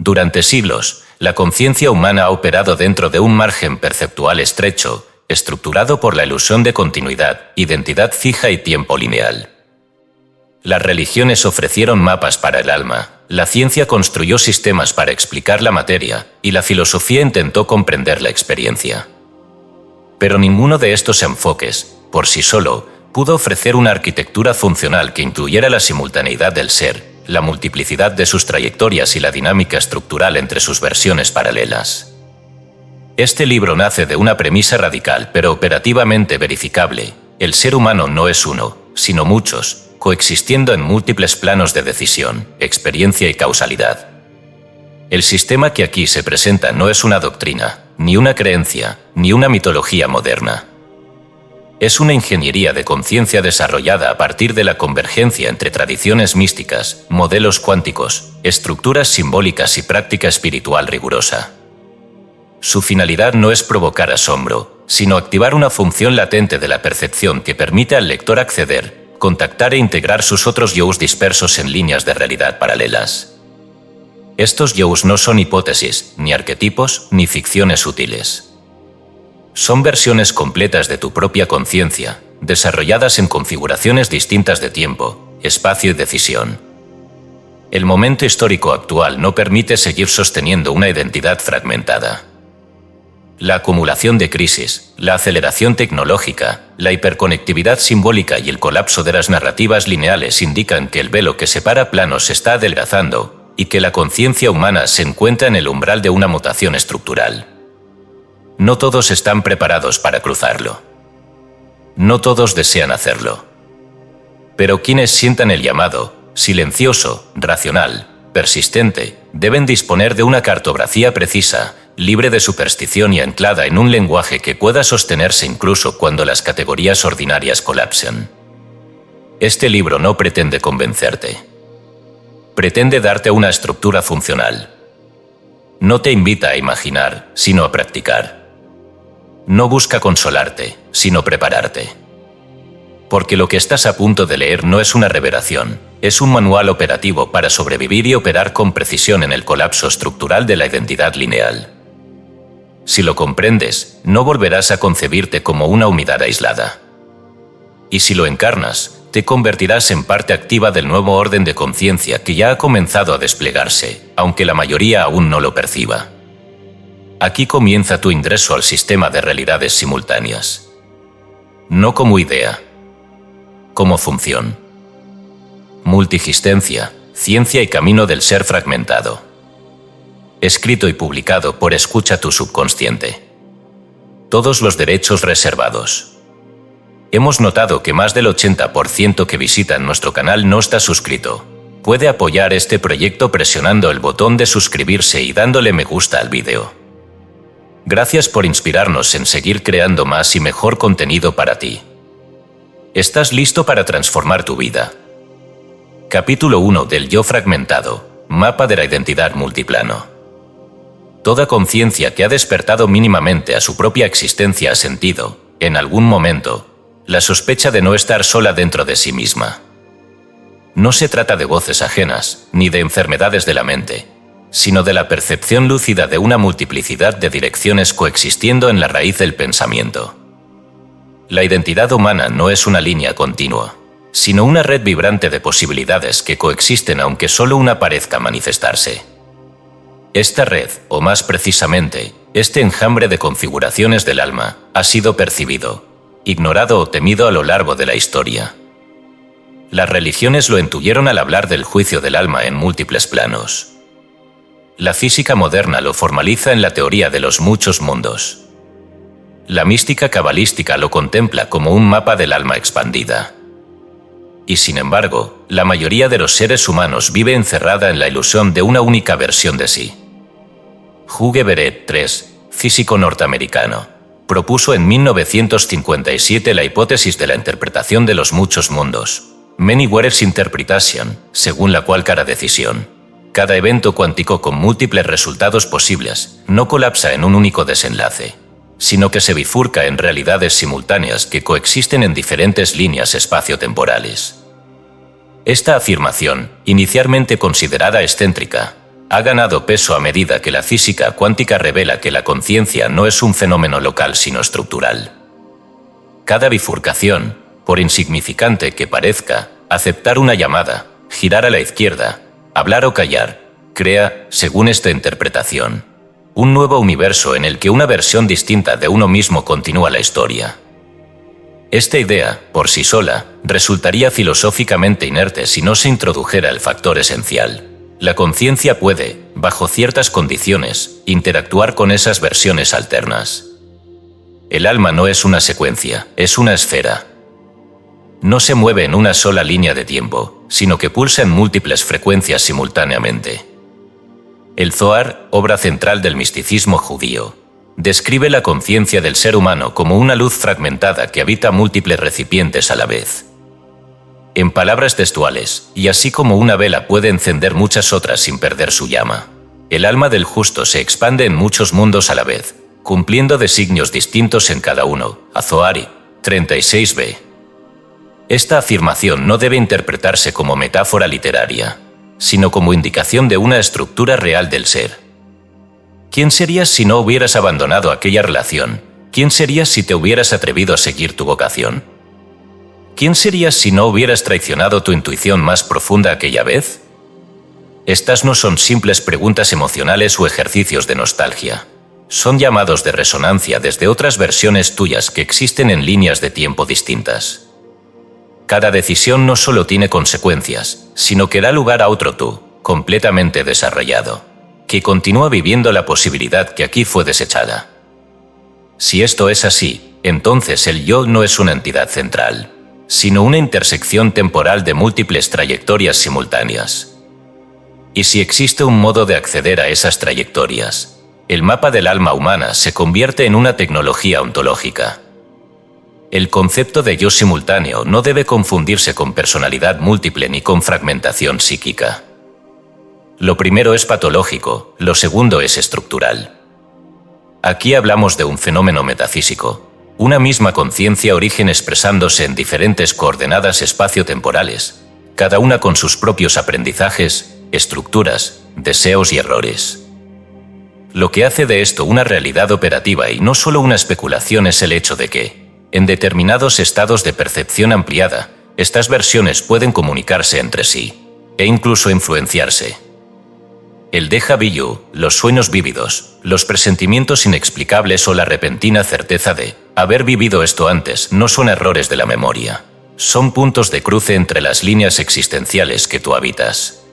Durante siglos, la conciencia humana ha operado dentro de un margen perceptual estrecho, estructurado por la ilusión de continuidad, identidad fija y tiempo lineal. Las religiones ofrecieron mapas para el alma, la ciencia construyó sistemas para explicar la materia, y la filosofía intentó comprender la experiencia. Pero ninguno de estos enfoques, por sí solo, pudo ofrecer una arquitectura funcional que incluyera la simultaneidad del ser, la multiplicidad de sus trayectorias y la dinámica estructural entre sus versiones paralelas. Este libro nace de una premisa radical pero operativamente verificable: el ser humano no es uno, sino muchos, coexistiendo en múltiples planos de decisión, experiencia y causalidad. El sistema que aquí se presenta no es una doctrina, ni una creencia, ni una mitología moderna. Es una ingeniería de conciencia desarrollada a partir de la convergencia entre tradiciones místicas, modelos cuánticos, estructuras simbólicas y práctica espiritual rigurosa. Su finalidad no es provocar asombro, sino activar una función latente de la percepción que permite al lector acceder, contactar e integrar sus otros yous dispersos en líneas de realidad paralelas. Estos yous no son hipótesis, ni arquetipos, ni ficciones útiles. Son versiones completas de tu propia conciencia, desarrolladas en configuraciones distintas de tiempo, espacio y decisión. El momento histórico actual no permite seguir sosteniendo una identidad fragmentada. La acumulación de crisis, la aceleración tecnológica, la hiperconectividad simbólica y el colapso de las narrativas lineales indican que el velo que separa planos se está adelgazando y que la conciencia humana se encuentra en el umbral de una mutación estructural. No todos están preparados para cruzarlo. No todos desean hacerlo. Pero quienes sientan el llamado, silencioso, racional, persistente, deben disponer de una cartografía precisa, libre de superstición y anclada en un lenguaje que pueda sostenerse incluso cuando las categorías ordinarias colapsen. Este libro no pretende convencerte. Pretende darte una estructura funcional. No te invita a imaginar, sino a practicar. No busca consolarte, sino prepararte. Porque lo que estás a punto de leer no es una revelación, es un manual operativo para sobrevivir y operar con precisión en el colapso estructural de la identidad lineal. Si lo comprendes, no volverás a concebirte como una unidad aislada. Y si lo encarnas, te convertirás en parte activa del nuevo orden de conciencia que ya ha comenzado a desplegarse, aunque la mayoría aún no lo perciba. Aquí comienza tu ingreso al sistema de realidades simultáneas. No como idea, como función. Multigistencia, ciencia y camino del ser fragmentado. Escrito y publicado por Escucha tu subconsciente. Todos los derechos reservados. Hemos notado que más del 80% que visitan nuestro canal no está suscrito. Puede apoyar este proyecto presionando el botón de suscribirse y dándole me gusta al vídeo. Gracias por inspirarnos en seguir creando más y mejor contenido para ti. ¿Estás listo para transformar tu vida? Capítulo 1 del Yo fragmentado, mapa de la identidad multiplano. Toda conciencia que ha despertado mínimamente a su propia existencia ha sentido, en algún momento, la sospecha de no estar sola dentro de sí misma. No se trata de voces ajenas, ni de enfermedades de la mente, sino de la percepción lúcida de una multiplicidad de direcciones coexistiendo en la raíz del pensamiento. La identidad humana no es una línea continua, sino una red vibrante de posibilidades que coexisten aunque solo una parezca manifestarse. Esta red, o más precisamente, este enjambre de configuraciones del alma, ha sido percibido, ignorado o temido a lo largo de la historia. Las religiones lo intuyeron al hablar del juicio del alma en múltiples planos. La física moderna lo formaliza en la teoría de los muchos mundos. La mística cabalística lo contempla como un mapa del alma expandida. Y sin embargo, la mayoría de los seres humanos vive encerrada en la ilusión de una única versión de sí. Hugh Everett III, físico norteamericano, propuso en 1957 la hipótesis de la interpretación de los muchos mundos, Many Worlds Interpretation, según la cual cada decisión, cada evento cuántico con múltiples resultados posibles, no colapsa en un único desenlace, sino que se bifurca en realidades simultáneas que coexisten en diferentes líneas espaciotemporales. Esta afirmación, inicialmente considerada excéntrica, ha ganado peso a medida que la física cuántica revela que la conciencia no es un fenómeno local sino estructural. Cada bifurcación, por insignificante que parezca, aceptar una llamada, girar a la izquierda, hablar o callar, crea, según esta interpretación, un nuevo universo en el que una versión distinta de uno mismo continúa la historia. Esta idea, por sí sola, resultaría filosóficamente inerte si no se introdujera el factor esencial. La conciencia puede, bajo ciertas condiciones, interactuar con esas versiones alternas. El alma no es una secuencia, es una esfera. No se mueve en una sola línea de tiempo, sino que pulsa en múltiples frecuencias simultáneamente. El Zohar, obra central del misticismo judío, describe la conciencia del ser humano como una luz fragmentada que habita múltiples recipientes a la vez. En palabras textuales, y así como una vela puede encender muchas otras sin perder su llama, el alma del justo se expande en muchos mundos a la vez, cumpliendo designios distintos en cada uno. Zohar 36b. Esta afirmación no debe interpretarse como metáfora literaria, sino como indicación de una estructura real del ser. ¿Quién serías si no hubieras abandonado aquella relación? ¿Quién serías si te hubieras atrevido a seguir tu vocación? ¿Quién serías si no hubieras traicionado tu intuición más profunda aquella vez? Estas no son simples preguntas emocionales o ejercicios de nostalgia. Son llamados de resonancia desde otras versiones tuyas que existen en líneas de tiempo distintas. Cada decisión no solo tiene consecuencias, sino que da lugar a otro tú, completamente desarrollado, que continúa viviendo la posibilidad que aquí fue desechada. Si esto es así, entonces el yo no es una entidad central, sino una intersección temporal de múltiples trayectorias simultáneas. Y si existe un modo de acceder a esas trayectorias, el mapa del alma humana se convierte en una tecnología ontológica. El concepto de yo simultáneo no debe confundirse con personalidad múltiple ni con fragmentación psíquica. Lo primero es patológico, lo segundo es estructural. Aquí hablamos de un fenómeno metafísico, una misma conciencia origen expresándose en diferentes coordenadas espacio-temporales, cada una con sus propios aprendizajes, estructuras, deseos y errores. Lo que hace de esto una realidad operativa y no solo una especulación es el hecho de que, en determinados estados de percepción ampliada, estas versiones pueden comunicarse entre sí, e incluso influenciarse. El déjà vu, los sueños vívidos, los presentimientos inexplicables o la repentina certeza de haber vivido esto antes no son errores de la memoria. Son puntos de cruce entre las líneas existenciales que tú habitas.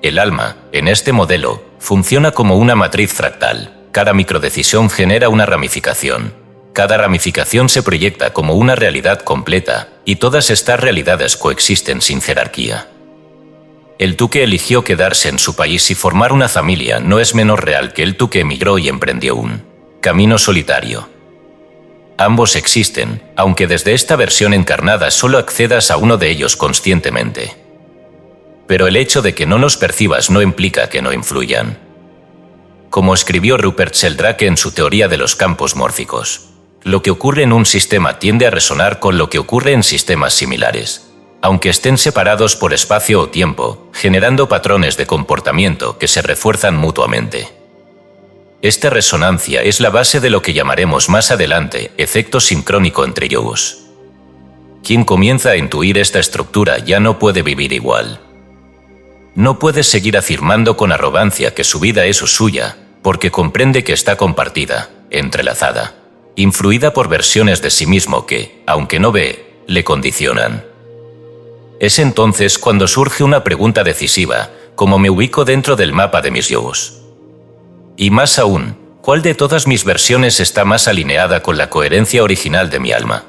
El alma, en este modelo, funciona como una matriz fractal. Cada microdecisión genera una ramificación. Cada ramificación se proyecta como una realidad completa, y todas estas realidades coexisten sin jerarquía. El tú que eligió quedarse en su país y formar una familia no es menos real que el tú que emigró y emprendió un camino solitario. Ambos existen, aunque desde esta versión encarnada solo accedas a uno de ellos conscientemente. Pero el hecho de que no los percibas no implica que no influyan. Como escribió Rupert Sheldrake en su teoría de los campos mórficos, lo que ocurre en un sistema tiende a resonar con lo que ocurre en sistemas similares, aunque estén separados por espacio o tiempo, generando patrones de comportamiento que se refuerzan mutuamente. Esta resonancia es la base de lo que llamaremos más adelante efecto sincrónico entre yos. Quien comienza a intuir esta estructura ya no puede vivir igual. No puede seguir afirmando con arrogancia que su vida es suya, porque comprende que está compartida, entrelazada, influida por versiones de sí mismo que, aunque no ve, le condicionan. Es entonces cuando surge una pregunta decisiva, ¿cómo me ubico dentro del mapa de mis yos? Y más aún, ¿cuál de todas mis versiones está más alineada con la coherencia original de mi alma?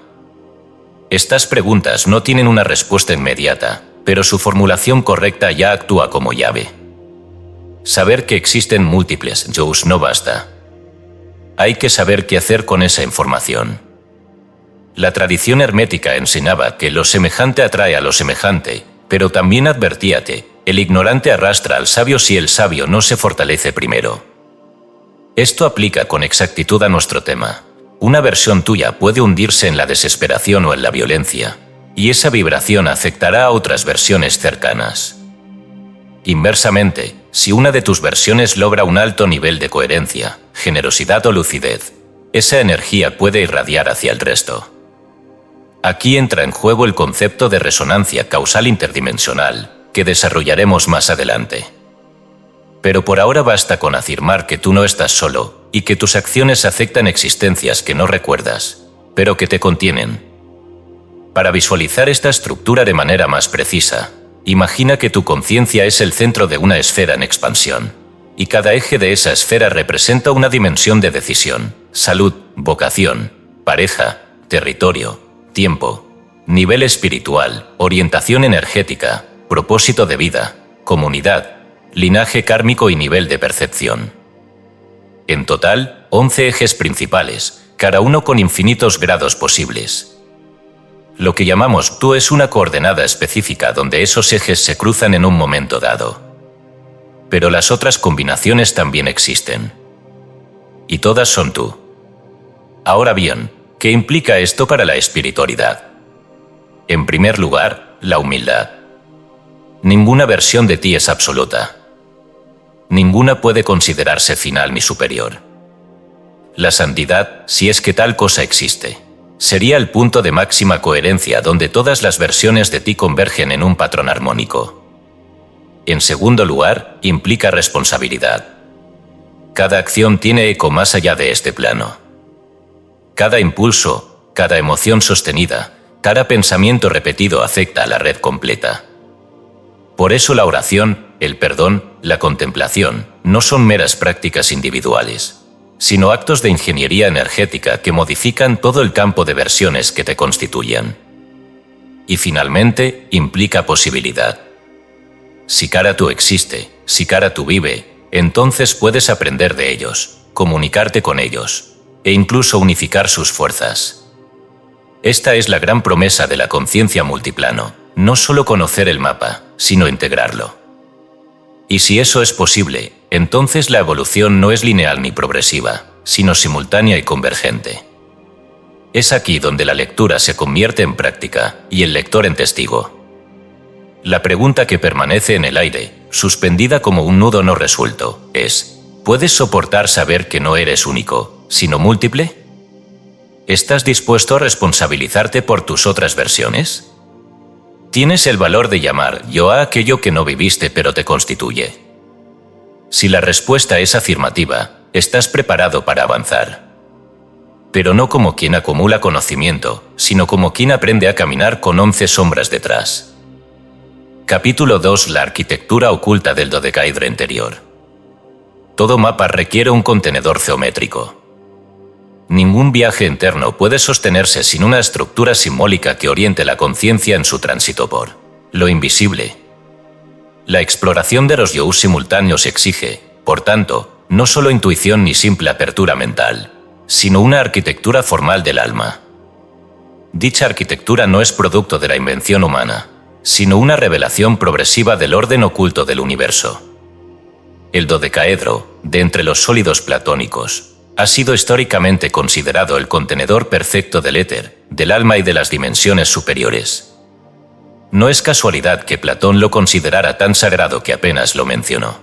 Estas preguntas no tienen una respuesta inmediata, pero su formulación correcta ya actúa como llave. Saber que existen múltiples yos no basta. Hay que saber qué hacer con esa información. La tradición hermética enseñaba que lo semejante atrae a lo semejante, pero también advertía que el ignorante arrastra al sabio si el sabio no se fortalece primero. Esto aplica con exactitud a nuestro tema. Una versión tuya puede hundirse en la desesperación o en la violencia, y esa vibración afectará a otras versiones cercanas. Inversamente, Si una de tus versiones logra un alto nivel de coherencia, generosidad o lucidez, esa energía puede irradiar hacia el resto. Aquí entra en juego el concepto de resonancia causal interdimensional, que desarrollaremos más adelante. Pero por ahora basta con afirmar que tú no estás solo y que tus acciones afectan existencias que no recuerdas, pero que te contienen. Para visualizar esta estructura de manera más precisa, imagina que tu conciencia es el centro de una esfera en expansión, y cada eje de esa esfera representa una dimensión de decisión, salud, vocación, pareja, territorio, tiempo, nivel espiritual, orientación energética, propósito de vida, comunidad, linaje kármico y nivel de percepción. En total, 11 ejes principales, cada uno con infinitos grados posibles. Lo que llamamos tú es una coordenada específica donde esos ejes se cruzan en un momento dado. Pero las otras combinaciones también existen. Y todas son tú. Ahora bien, ¿qué implica esto para la espiritualidad? En primer lugar, la humildad. Ninguna versión de ti es absoluta. Ninguna puede considerarse final ni superior. La santidad, si es que tal cosa existe, sería el punto de máxima coherencia donde todas las versiones de ti convergen en un patrón armónico. En segundo lugar, implica responsabilidad. Cada acción tiene eco más allá de este plano. Cada impulso, cada emoción sostenida, cada pensamiento repetido afecta a la red completa. Por eso la oración, el perdón, la contemplación, no son meras prácticas individuales, sino actos de ingeniería energética que modifican todo el campo de versiones que te constituyen. Y finalmente, implica posibilidad. Si cara tú existe, si cara tú vive, entonces puedes aprender de ellos, comunicarte con ellos, e incluso unificar sus fuerzas. Esta es la gran promesa de la conciencia multiplano, no solo conocer el mapa, sino integrarlo. Y si eso es posible, entonces la evolución no es lineal ni progresiva, sino simultánea y convergente. Es aquí donde la lectura se convierte en práctica y el lector en testigo. La pregunta que permanece en el aire, suspendida como un nudo no resuelto, es: ¿puedes soportar saber que no eres único, sino múltiple? ¿Estás dispuesto a responsabilizarte por tus otras versiones? ¿Tienes el valor de llamar yo a aquello que no viviste pero te constituye? Si la respuesta es afirmativa, estás preparado para avanzar. Pero no como quien acumula conocimiento, sino como quien aprende a caminar con 11 sombras detrás. Capítulo 2: La arquitectura oculta del dodecaedro interior. Todo mapa requiere un contenedor geométrico. Ningún viaje interno puede sostenerse sin una estructura simbólica que oriente la conciencia en su tránsito por lo invisible. La exploración de los yo simultáneos exige, por tanto, no solo intuición ni simple apertura mental, sino una arquitectura formal del alma. Dicha arquitectura no es producto de la invención humana, sino una revelación progresiva del orden oculto del universo. El dodecaedro, de entre los sólidos platónicos, ha sido históricamente considerado el contenedor perfecto del éter, del alma y de las dimensiones superiores. No es casualidad que Platón lo considerara tan sagrado que apenas lo mencionó.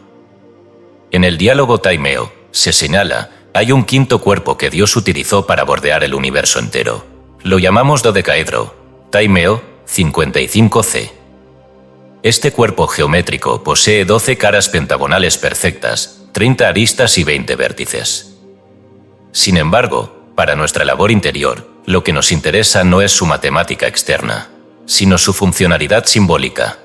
En el diálogo Taimeo, se señala, hay un quinto cuerpo que Dios utilizó para bordear el universo entero. Lo llamamos dodecaedro, Taimeo, 55c. Este cuerpo geométrico posee 12 caras pentagonales perfectas, 30 aristas y 20 vértices. Sin embargo, para nuestra labor interior, lo que nos interesa no es su matemática externa, sino su funcionalidad simbólica.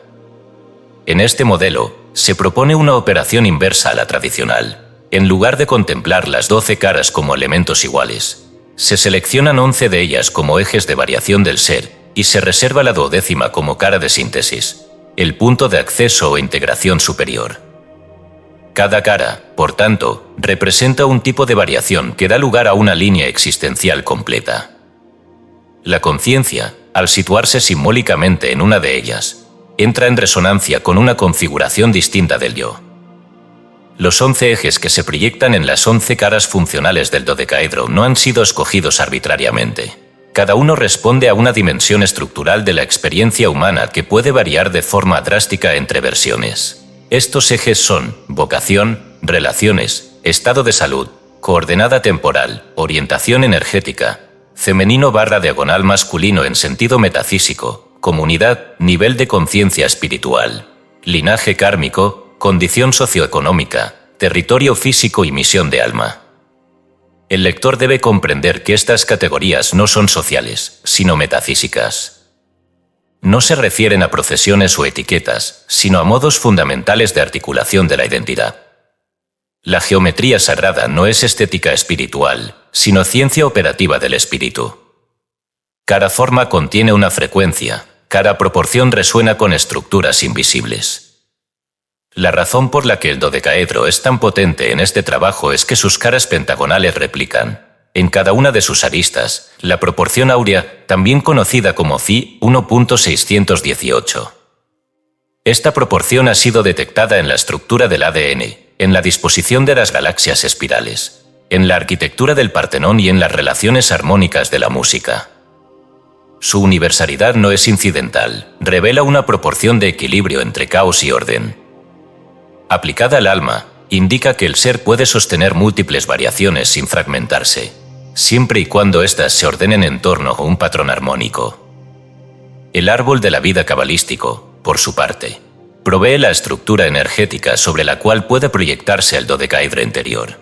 En este modelo, se propone una operación inversa a la tradicional. En lugar de contemplar las 12 caras como elementos iguales, se seleccionan 11 de ellas como ejes de variación del ser y se reserva la 12ª como cara de síntesis, el punto de acceso o integración superior. Cada cara, por tanto, representa un tipo de variación que da lugar a una línea existencial completa. La conciencia, al situarse simbólicamente en una de ellas, entra en resonancia con una configuración distinta del yo. Los 11 ejes que se proyectan en las 11 caras funcionales del dodecaedro no han sido escogidos arbitrariamente. Cada uno responde a una dimensión estructural de la experiencia humana que puede variar de forma drástica entre versiones. Estos ejes son vocación, relaciones, estado de salud, coordenada temporal, orientación energética, femenino/diagonal masculino en sentido metafísico, comunidad, nivel de conciencia espiritual, linaje kármico, condición socioeconómica, territorio físico y misión de alma. El lector debe comprender que estas categorías no son sociales, sino metafísicas. No se refieren a procesiones o etiquetas, sino a modos fundamentales de articulación de la identidad. La geometría sagrada no es estética espiritual, sino ciencia operativa del espíritu. Cada forma contiene una frecuencia, cada proporción resuena con estructuras invisibles. La razón por la que el dodecaedro es tan potente en este trabajo es que sus caras pentagonales replican, en cada una de sus aristas, la proporción áurea, también conocida como Phi 1.618. Esta proporción ha sido detectada en la estructura del ADN, en la disposición de las galaxias espirales, en la arquitectura del Partenón y en las relaciones armónicas de la música. Su universalidad no es incidental, revela una proporción de equilibrio entre caos y orden. Aplicada al alma, indica que el ser puede sostener múltiples variaciones sin fragmentarse, siempre y cuando éstas se ordenen en torno a un patrón armónico. El árbol de la vida cabalístico, por su parte, provee la estructura energética sobre la cual puede proyectarse el dodecaedro interior.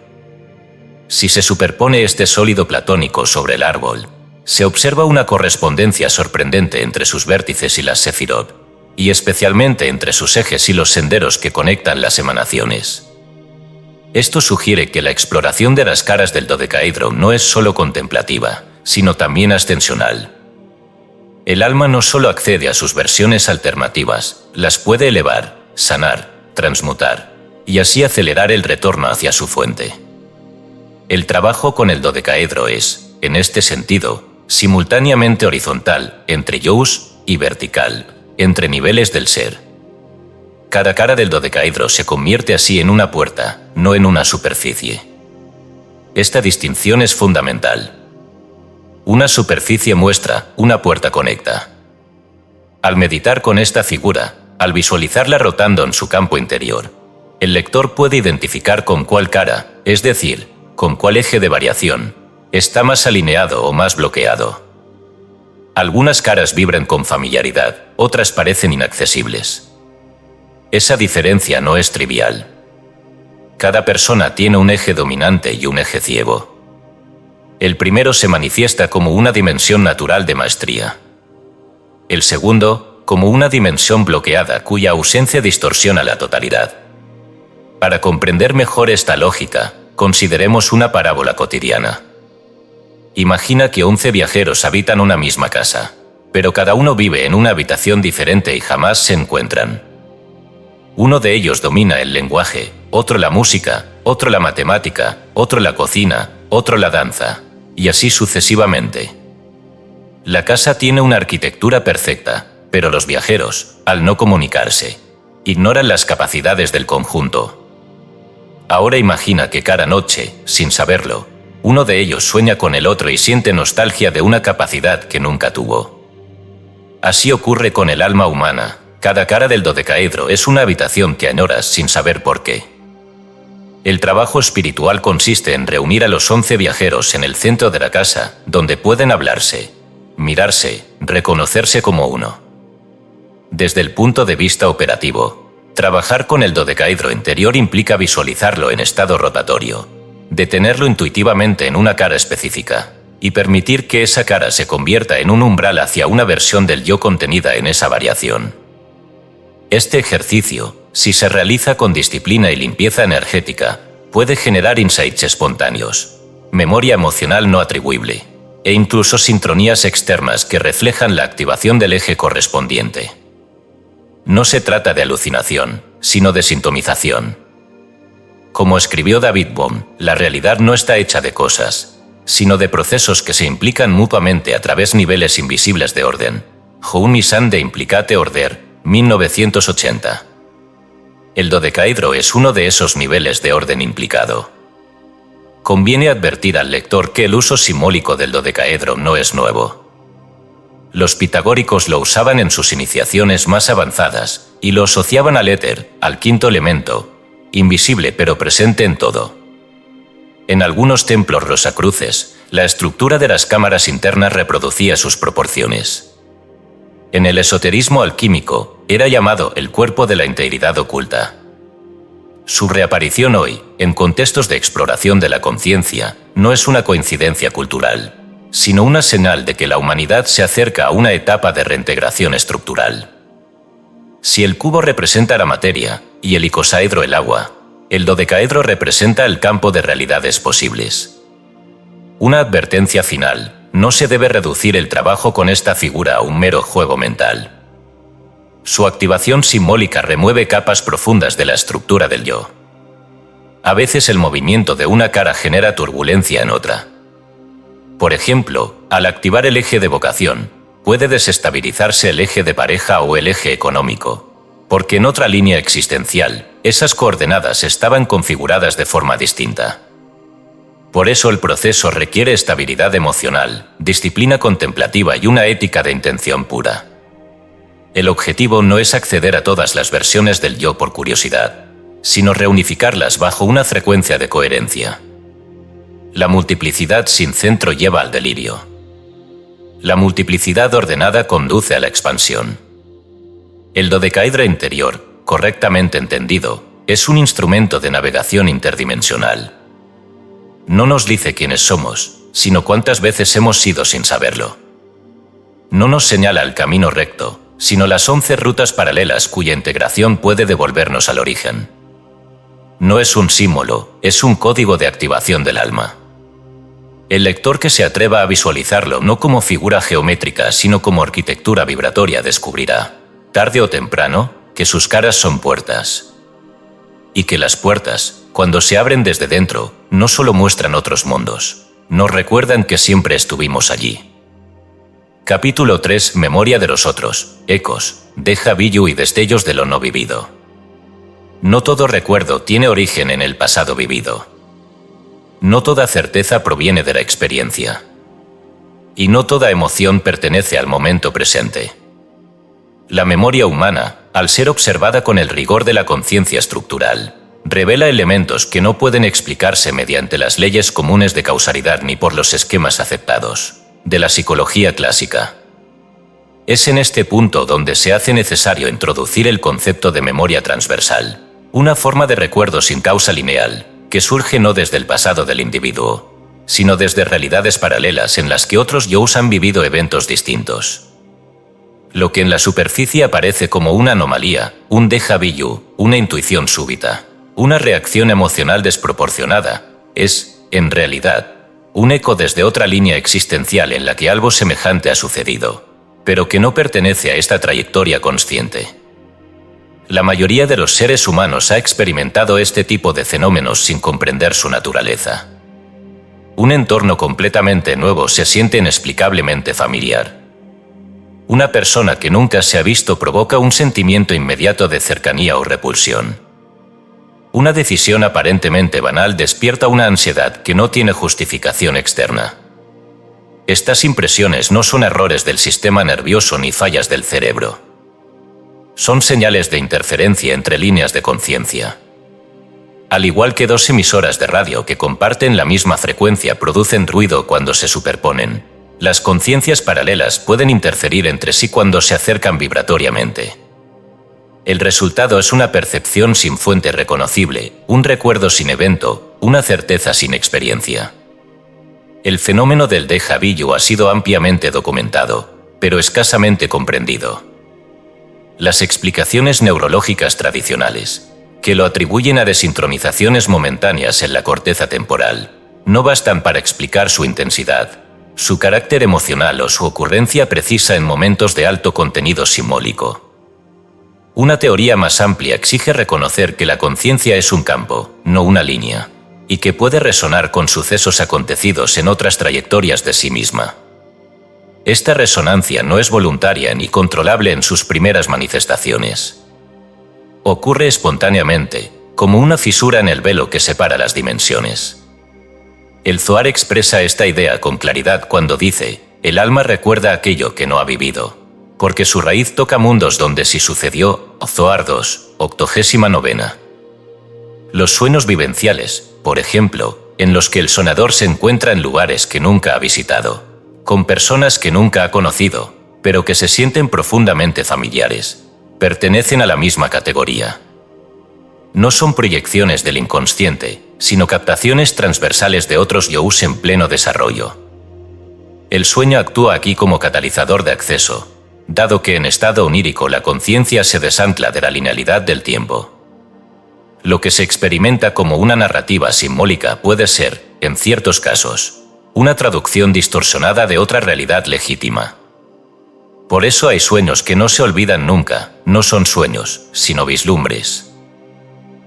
Si se superpone este sólido platónico sobre el árbol, se observa una correspondencia sorprendente entre sus vértices y las sefirot, y especialmente entre sus ejes y los senderos que conectan las emanaciones. Esto sugiere que la exploración de las caras del dodecaedro no es solo contemplativa, sino también ascensional. El alma no solo accede a sus versiones alternativas, las puede elevar, sanar, transmutar, y así acelerar el retorno hacia su fuente. El trabajo con el dodecaedro es, en este sentido, simultáneamente horizontal, entre yous, y vertical, entre niveles del ser. Cada cara del dodecaedro se convierte así en una puerta, no en una superficie. Esta distinción es fundamental. Una superficie muestra, una puerta conecta. Al meditar con esta figura, al visualizarla rotando en su campo interior, el lector puede identificar con cuál cara, es decir, con cuál eje de variación, está más alineado o más bloqueado. Algunas caras vibran con familiaridad, otras parecen inaccesibles. Esa diferencia no es trivial. Cada persona tiene un eje dominante y un eje ciego. El primero se manifiesta como una dimensión natural de maestría. El segundo, como una dimensión bloqueada cuya ausencia distorsiona la totalidad. Para comprender mejor esta lógica, consideremos una parábola cotidiana. Imagina que 11 viajeros habitan una misma casa, pero cada uno vive en una habitación diferente y jamás se encuentran. Uno de ellos domina el lenguaje, otro la música, otro la matemática, otro la cocina, otro la danza, y así sucesivamente. La casa tiene una arquitectura perfecta, pero los viajeros, al no comunicarse, ignoran las capacidades del conjunto. Ahora imagina que cada noche, sin saberlo, uno de ellos sueña con el otro y siente nostalgia de una capacidad que nunca tuvo. Así ocurre con el alma humana. Cada cara del dodecaedro es una habitación que añoras sin saber por qué. El trabajo espiritual consiste en reunir a los 11 viajeros en el centro de la casa, donde pueden hablarse, mirarse, reconocerse como uno. Desde el punto de vista operativo, trabajar con el dodecaedro interior implica visualizarlo en estado rotatorio, detenerlo intuitivamente en una cara específica, y permitir que esa cara se convierta en un umbral hacia una versión del yo contenida en esa variación. Este ejercicio, si se realiza con disciplina y limpieza energética, puede generar insights espontáneos, memoria emocional no atribuible, e incluso sincronías externas que reflejan la activación del eje correspondiente. No se trata de alucinación, sino de sintomización. Como escribió David Bohm, la realidad no está hecha de cosas, sino de procesos que se implican mutuamente a través niveles invisibles de orden. Joun Misan de Implicate Order, 1980. El dodecaedro es uno de esos niveles de orden implicado. Conviene advertir al lector que el uso simbólico del dodecaedro no es nuevo. Los pitagóricos lo usaban en sus iniciaciones más avanzadas y lo asociaban al éter, al quinto elemento, invisible pero presente en todo. En algunos templos rosacruces, la estructura de las cámaras internas reproducía sus proporciones. En el esoterismo alquímico, era llamado el cuerpo de la integridad oculta. Su reaparición hoy, en contextos de exploración de la conciencia, no es una coincidencia cultural, sino una señal de que la humanidad se acerca a una etapa de reintegración estructural. Si el cubo representa la materia y el icosaedro el agua, el dodecaedro representa el campo de realidades posibles. Una advertencia final: no se debe reducir el trabajo con esta figura a un mero juego mental. Su activación simbólica remueve capas profundas de la estructura del yo. A veces el movimiento de una cara genera turbulencia en otra. Por ejemplo, al activar el eje de vocación, puede desestabilizarse el eje de pareja o el eje económico, porque en otra línea existencial, esas coordenadas estaban configuradas de forma distinta. Por eso el proceso requiere estabilidad emocional, disciplina contemplativa y una ética de intención pura. El objetivo no es acceder a todas las versiones del yo por curiosidad, sino reunificarlas bajo una frecuencia de coherencia. La multiplicidad sin centro lleva al delirio. La multiplicidad ordenada conduce a la expansión. El dodecaedro interior, correctamente entendido, es un instrumento de navegación interdimensional. No nos dice quiénes somos, sino cuántas veces hemos sido sin saberlo. No nos señala el camino recto, sino las 11 rutas paralelas cuya integración puede devolvernos al origen. No es un símbolo, es un código de activación del alma. El lector que se atreva a visualizarlo no como figura geométrica, sino como arquitectura vibratoria descubrirá, tarde o temprano, que sus caras son puertas. Y que las puertas, cuando se abren desde dentro, no solo muestran otros mundos, nos recuerdan que siempre estuvimos allí. Capítulo 3: Memoria de los otros, ecos, déjà vu y destellos de lo no vivido. No todo recuerdo tiene origen en el pasado vivido. No toda certeza proviene de la experiencia. Y no toda emoción pertenece al momento presente. La memoria humana, al ser observada con el rigor de la conciencia estructural, revela elementos que no pueden explicarse mediante las leyes comunes de causalidad ni por los esquemas aceptados de la psicología clásica. Es en este punto donde se hace necesario introducir el concepto de memoria transversal, una forma de recuerdo sin causa lineal, que surge no desde el pasado del individuo, sino desde realidades paralelas en las que otros yos han vivido eventos distintos. Lo que en la superficie aparece como una anomalía, un déjà vu, una intuición súbita, una reacción emocional desproporcionada, es, en realidad, un eco desde otra línea existencial en la que algo semejante ha sucedido, pero que no pertenece a esta trayectoria consciente. La mayoría de los seres humanos ha experimentado este tipo de fenómenos sin comprender su naturaleza. Un entorno completamente nuevo se siente inexplicablemente familiar. Una persona que nunca se ha visto provoca un sentimiento inmediato de cercanía o repulsión. Una decisión aparentemente banal despierta una ansiedad que no tiene justificación externa. Estas impresiones no son errores del sistema nervioso ni fallas del cerebro. Son señales de interferencia entre líneas de conciencia. Al igual que dos emisoras de radio que comparten la misma frecuencia producen ruido cuando se superponen, las conciencias paralelas pueden interferir entre sí cuando se acercan vibratoriamente. El resultado es una percepción sin fuente reconocible, un recuerdo sin evento, una certeza sin experiencia. El fenómeno del déjà vu ha sido ampliamente documentado, pero escasamente comprendido. Las explicaciones neurológicas tradicionales, que lo atribuyen a desincronizaciones momentáneas en la corteza temporal, no bastan para explicar su intensidad, su carácter emocional o su ocurrencia precisa en momentos de alto contenido simbólico. Una teoría más amplia exige reconocer que la conciencia es un campo, no una línea, y que puede resonar con sucesos acontecidos en otras trayectorias de sí misma. Esta resonancia no es voluntaria ni controlable en sus primeras manifestaciones. Ocurre espontáneamente, como una fisura en el velo que separa las dimensiones. El Zohar expresa esta idea con claridad cuando dice: El alma recuerda aquello que no ha vivido, porque su raíz toca mundos donde sí sucedió. Zohar 2, 89. Los sueños vivenciales, por ejemplo, en los que el sonador se encuentra en lugares que nunca ha visitado, con personas que nunca ha conocido, pero que se sienten profundamente familiares, pertenecen a la misma categoría. No son proyecciones del inconsciente, sino captaciones transversales de otros yous en pleno desarrollo. El sueño actúa aquí como catalizador de acceso, dado que en estado onírico la conciencia se desancla de la linealidad del tiempo. Lo que se experimenta como una narrativa simbólica puede ser, en ciertos casos, una traducción distorsionada de otra realidad legítima. Por eso hay sueños que no se olvidan nunca, no son sueños, sino vislumbres.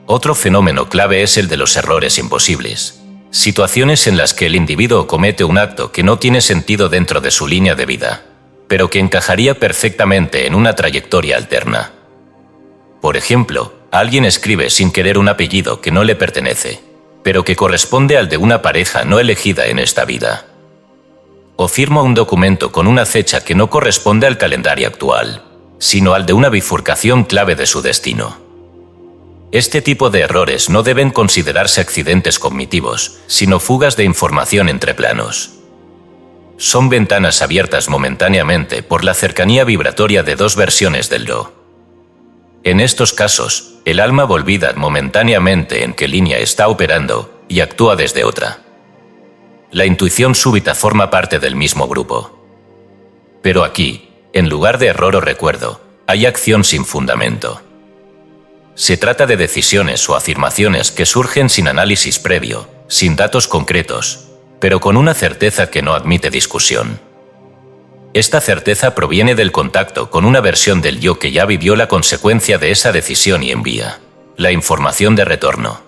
Otro fenómeno clave es el de los errores imposibles, situaciones en las que el individuo comete un acto que no tiene sentido dentro de su línea de vida, pero que encajaría perfectamente en una trayectoria alterna. Por ejemplo, alguien escribe sin querer un apellido que no le pertenece, pero que corresponde al de una pareja no elegida en esta vida. O firma un documento con una fecha que no corresponde al calendario actual, sino al de una bifurcación clave de su destino. Este tipo de errores no deben considerarse accidentes cognitivos, sino fugas de información entre planos. Son ventanas abiertas momentáneamente por la cercanía vibratoria de dos versiones del yo. En estos casos, el alma olvida momentáneamente en qué línea está operando y actúa desde otra. La intuición súbita forma parte del mismo grupo. Pero aquí, en lugar de error o recuerdo, hay acción sin fundamento. Se trata de decisiones o afirmaciones que surgen sin análisis previo, sin datos concretos, pero con una certeza que no admite discusión. Esta certeza proviene del contacto con una versión del yo que ya vivió la consecuencia de esa decisión y envía la información de retorno.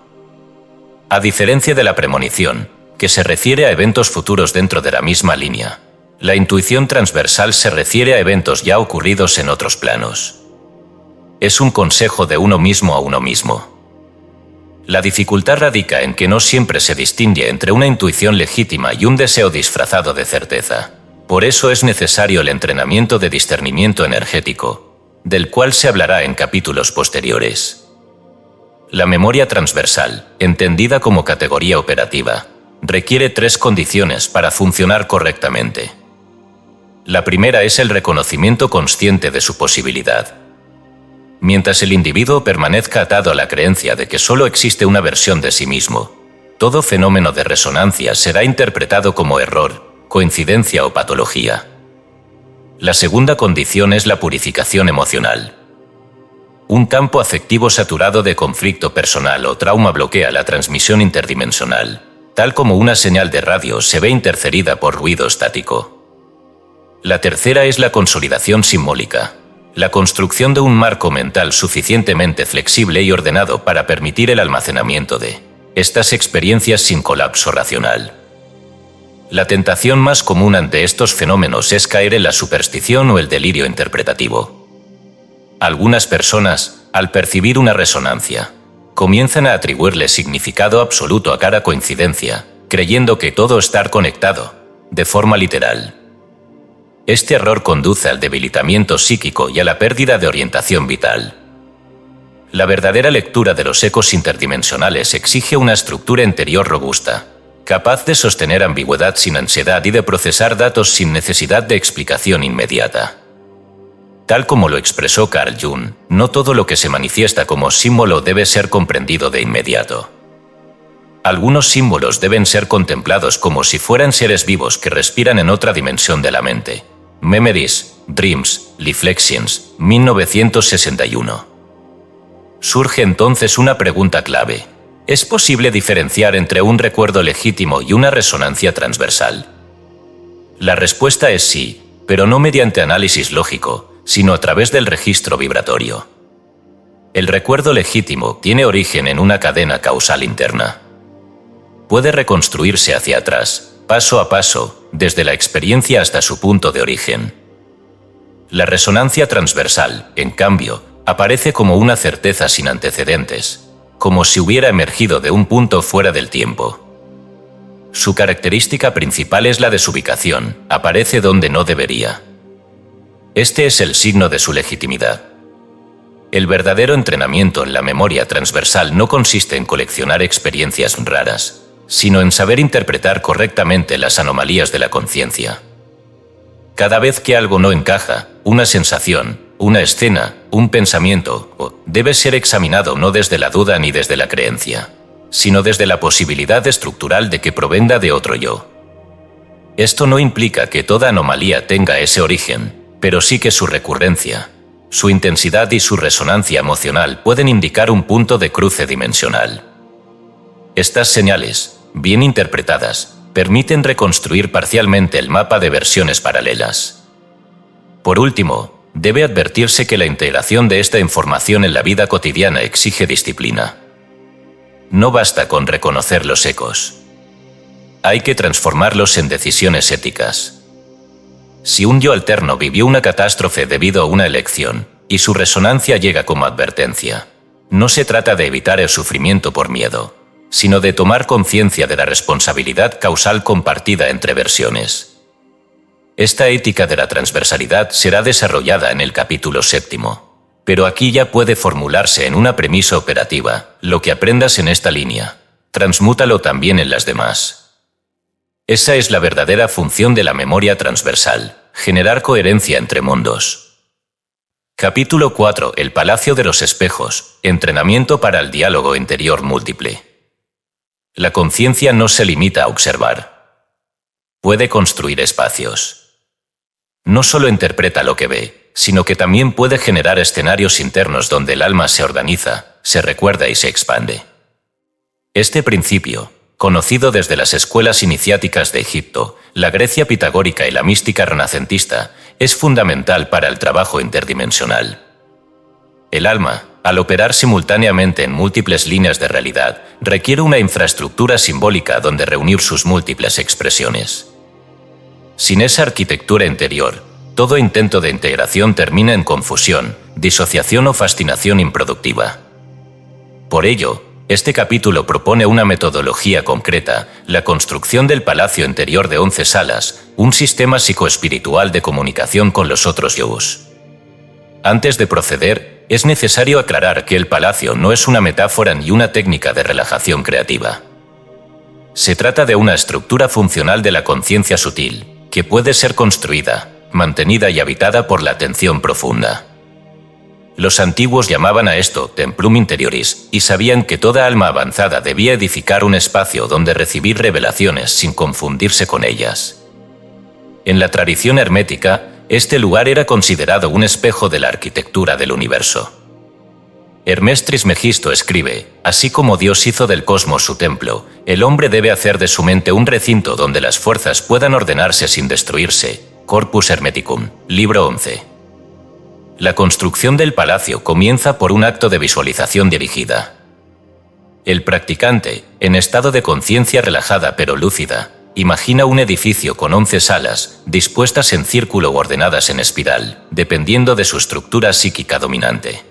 A diferencia de la premonición, que se refiere a eventos futuros dentro de la misma línea, la intuición transversal se refiere a eventos ya ocurridos en otros planos. Es un consejo de uno mismo a uno mismo. La dificultad radica en que no siempre se distingue entre una intuición legítima y un deseo disfrazado de certeza. Por eso es necesario el entrenamiento de discernimiento energético, del cual se hablará en capítulos posteriores. La memoria transversal, entendida como categoría operativa, requiere 3 condiciones para funcionar correctamente. La primera es el reconocimiento consciente de su posibilidad. Mientras el individuo permanezca atado a la creencia de que solo existe una versión de sí mismo, todo fenómeno de resonancia será interpretado como error, coincidencia o patología. La segunda condición es la purificación emocional. Un campo afectivo saturado de conflicto personal o trauma bloquea la transmisión interdimensional, tal como una señal de radio se ve interferida por ruido estático. La tercera es la consolidación simbólica. La construcción de un marco mental suficientemente flexible y ordenado para permitir el almacenamiento de estas experiencias sin colapso racional. La tentación más común ante estos fenómenos es caer en la superstición o el delirio interpretativo. Algunas personas, al percibir una resonancia, comienzan a atribuirle significado absoluto a cada coincidencia, creyendo que todo está conectado, de forma literal. Este error conduce al debilitamiento psíquico y a la pérdida de orientación vital. La verdadera lectura de los ecos interdimensionales exige una estructura interior robusta, capaz de sostener ambigüedad sin ansiedad y de procesar datos sin necesidad de explicación inmediata. Tal como lo expresó Carl Jung, no todo lo que se manifiesta como símbolo debe ser comprendido de inmediato. Algunos símbolos deben ser contemplados como si fueran seres vivos que respiran en otra dimensión de la mente. Memories, Dreams, Reflections, 1961. Surge entonces una pregunta clave. ¿Es posible diferenciar entre un recuerdo legítimo y una resonancia transversal? La respuesta es sí, pero no mediante análisis lógico, sino a través del registro vibratorio. El recuerdo legítimo tiene origen en una cadena causal interna. Puede reconstruirse hacia atrás, paso a paso, desde la experiencia hasta su punto de origen. La resonancia transversal, en cambio, aparece como una certeza sin antecedentes, como si hubiera emergido de un punto fuera del tiempo. Su característica principal es la desubicación, aparece donde no debería. Este es el signo de su legitimidad. El verdadero entrenamiento en la memoria transversal no consiste en coleccionar experiencias raras, sino en saber interpretar correctamente las anomalías de la conciencia. Cada vez que algo no encaja, una sensación, una escena, un pensamiento, debe ser examinado no desde la duda ni desde la creencia, sino desde la posibilidad estructural de que provenga de otro yo. Esto no implica que toda anomalía tenga ese origen, pero sí que su recurrencia, su intensidad y su resonancia emocional pueden indicar un punto de cruce dimensional. Estas señales, bien interpretadas, permiten reconstruir parcialmente el mapa de versiones paralelas. Por último, debe advertirse que la integración de esta información en la vida cotidiana exige disciplina. No basta con reconocer los ecos. Hay que transformarlos en decisiones éticas. Si un yo alterno vivió una catástrofe debido a una elección, y su resonancia llega como advertencia, no se trata de evitar el sufrimiento por miedo, sino de tomar conciencia de la responsabilidad causal compartida entre versiones. Esta ética de la transversalidad será desarrollada en el capítulo 7, pero aquí ya puede formularse en una premisa operativa: lo que aprendas en esta línea, transmútalo también en las demás. Esa es la verdadera función de la memoria transversal, generar coherencia entre mundos. Capítulo 4. El Palacio de los Espejos, entrenamiento para el diálogo interior múltiple. La conciencia no se limita a observar. Puede construir espacios. No solo interpreta lo que ve, sino que también puede generar escenarios internos donde el alma se organiza, se recuerda y se expande. Este principio, conocido desde las escuelas iniciáticas de Egipto, la Grecia pitagórica y la mística renacentista, es fundamental para el trabajo interdimensional. El alma, al operar simultáneamente en múltiples líneas de realidad, requiere una infraestructura simbólica donde reunir sus múltiples expresiones. Sin esa arquitectura interior, todo intento de integración termina en confusión, disociación o fascinación improductiva. Por ello, este capítulo propone una metodología concreta, la construcción del palacio interior de 11 salas, un sistema psicoespiritual de comunicación con los otros yos. Antes de proceder, es necesario aclarar que el palacio no es una metáfora ni una técnica de relajación creativa. Se trata de una estructura funcional de la conciencia sutil, que puede ser construida, mantenida y habitada por la atención profunda. Los antiguos llamaban a esto templum interioris y sabían que toda alma avanzada debía edificar un espacio donde recibir revelaciones sin confundirse con ellas. En la tradición hermética, este lugar era considerado un espejo de la arquitectura del universo. Hermes Trismegisto escribe: así como Dios hizo del cosmos su templo, el hombre debe hacer de su mente un recinto donde las fuerzas puedan ordenarse sin destruirse. Corpus Hermeticum, libro 11. La construcción del palacio comienza por un acto de visualización dirigida. El practicante, en estado de conciencia relajada pero lúcida, imagina un edificio con 11 salas, dispuestas en círculo o ordenadas en espiral, dependiendo de su estructura psíquica dominante.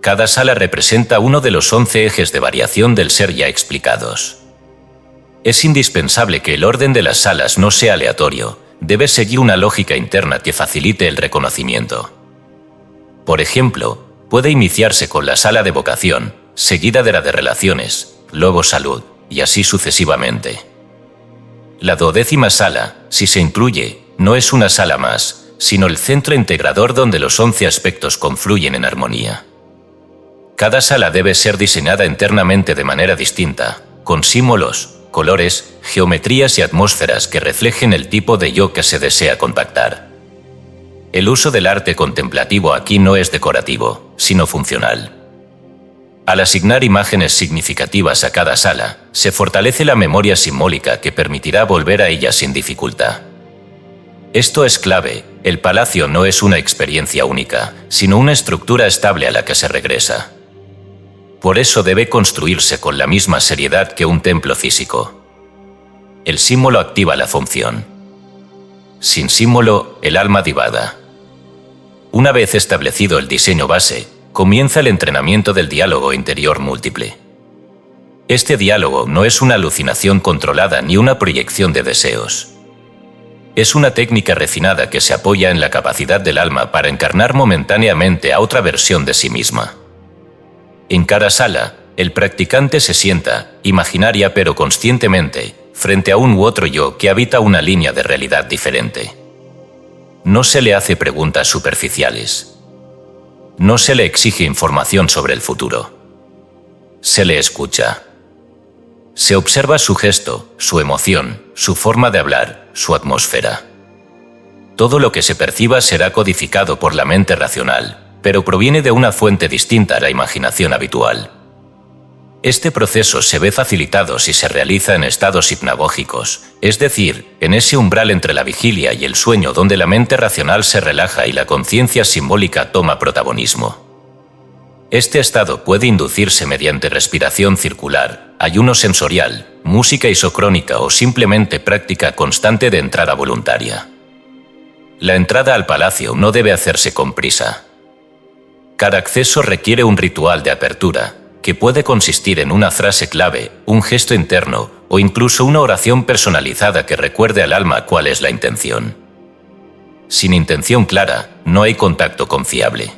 Cada sala representa uno de los 11 ejes de variación del ser ya explicados. Es indispensable que el orden de las salas no sea aleatorio, debe seguir una lógica interna que facilite el reconocimiento. Por ejemplo, puede iniciarse con la sala de vocación, seguida de la de relaciones, luego salud, y así sucesivamente. La 12ª sala, si se incluye, no es una sala más, sino el centro integrador donde los 11 aspectos confluyen en armonía. Cada sala debe ser diseñada internamente de manera distinta, con símbolos, colores, geometrías y atmósferas que reflejen el tipo de yo que se desea contactar. El uso del arte contemplativo aquí no es decorativo, sino funcional. Al asignar imágenes significativas a cada sala, se fortalece la memoria simbólica que permitirá volver a ella sin dificultad. Esto es clave: el palacio no es una experiencia única, sino una estructura estable a la que se regresa. Por eso debe construirse con la misma seriedad que un templo físico. El símbolo activa la función. Sin símbolo, el alma divada. Una vez establecido el diseño base, comienza el entrenamiento del diálogo interior múltiple. Este diálogo no es una alucinación controlada ni una proyección de deseos. Es una técnica refinada que se apoya en la capacidad del alma para encarnar momentáneamente a otra versión de sí misma. En cada sala, el practicante se sienta, imaginaria pero conscientemente, frente a un u otro yo que habita una línea de realidad diferente. No se le hace preguntas superficiales. No se le exige información sobre el futuro. Se le escucha. Se observa su gesto, su emoción, su forma de hablar, su atmósfera. Todo lo que se perciba será codificado por la mente racional, pero proviene de una fuente distinta a la imaginación habitual. Este proceso se ve facilitado si se realiza en estados hipnagógicos, es decir, en ese umbral entre la vigilia y el sueño donde la mente racional se relaja y la conciencia simbólica toma protagonismo. Este estado puede inducirse mediante respiración circular, ayuno sensorial, música isocrónica o simplemente práctica constante de entrada voluntaria. La entrada al palacio no debe hacerse con prisa. Cada acceso requiere un ritual de apertura, que puede consistir en una frase clave, un gesto interno o incluso una oración personalizada que recuerde al alma cuál es la intención. Sin intención clara, no hay contacto confiable.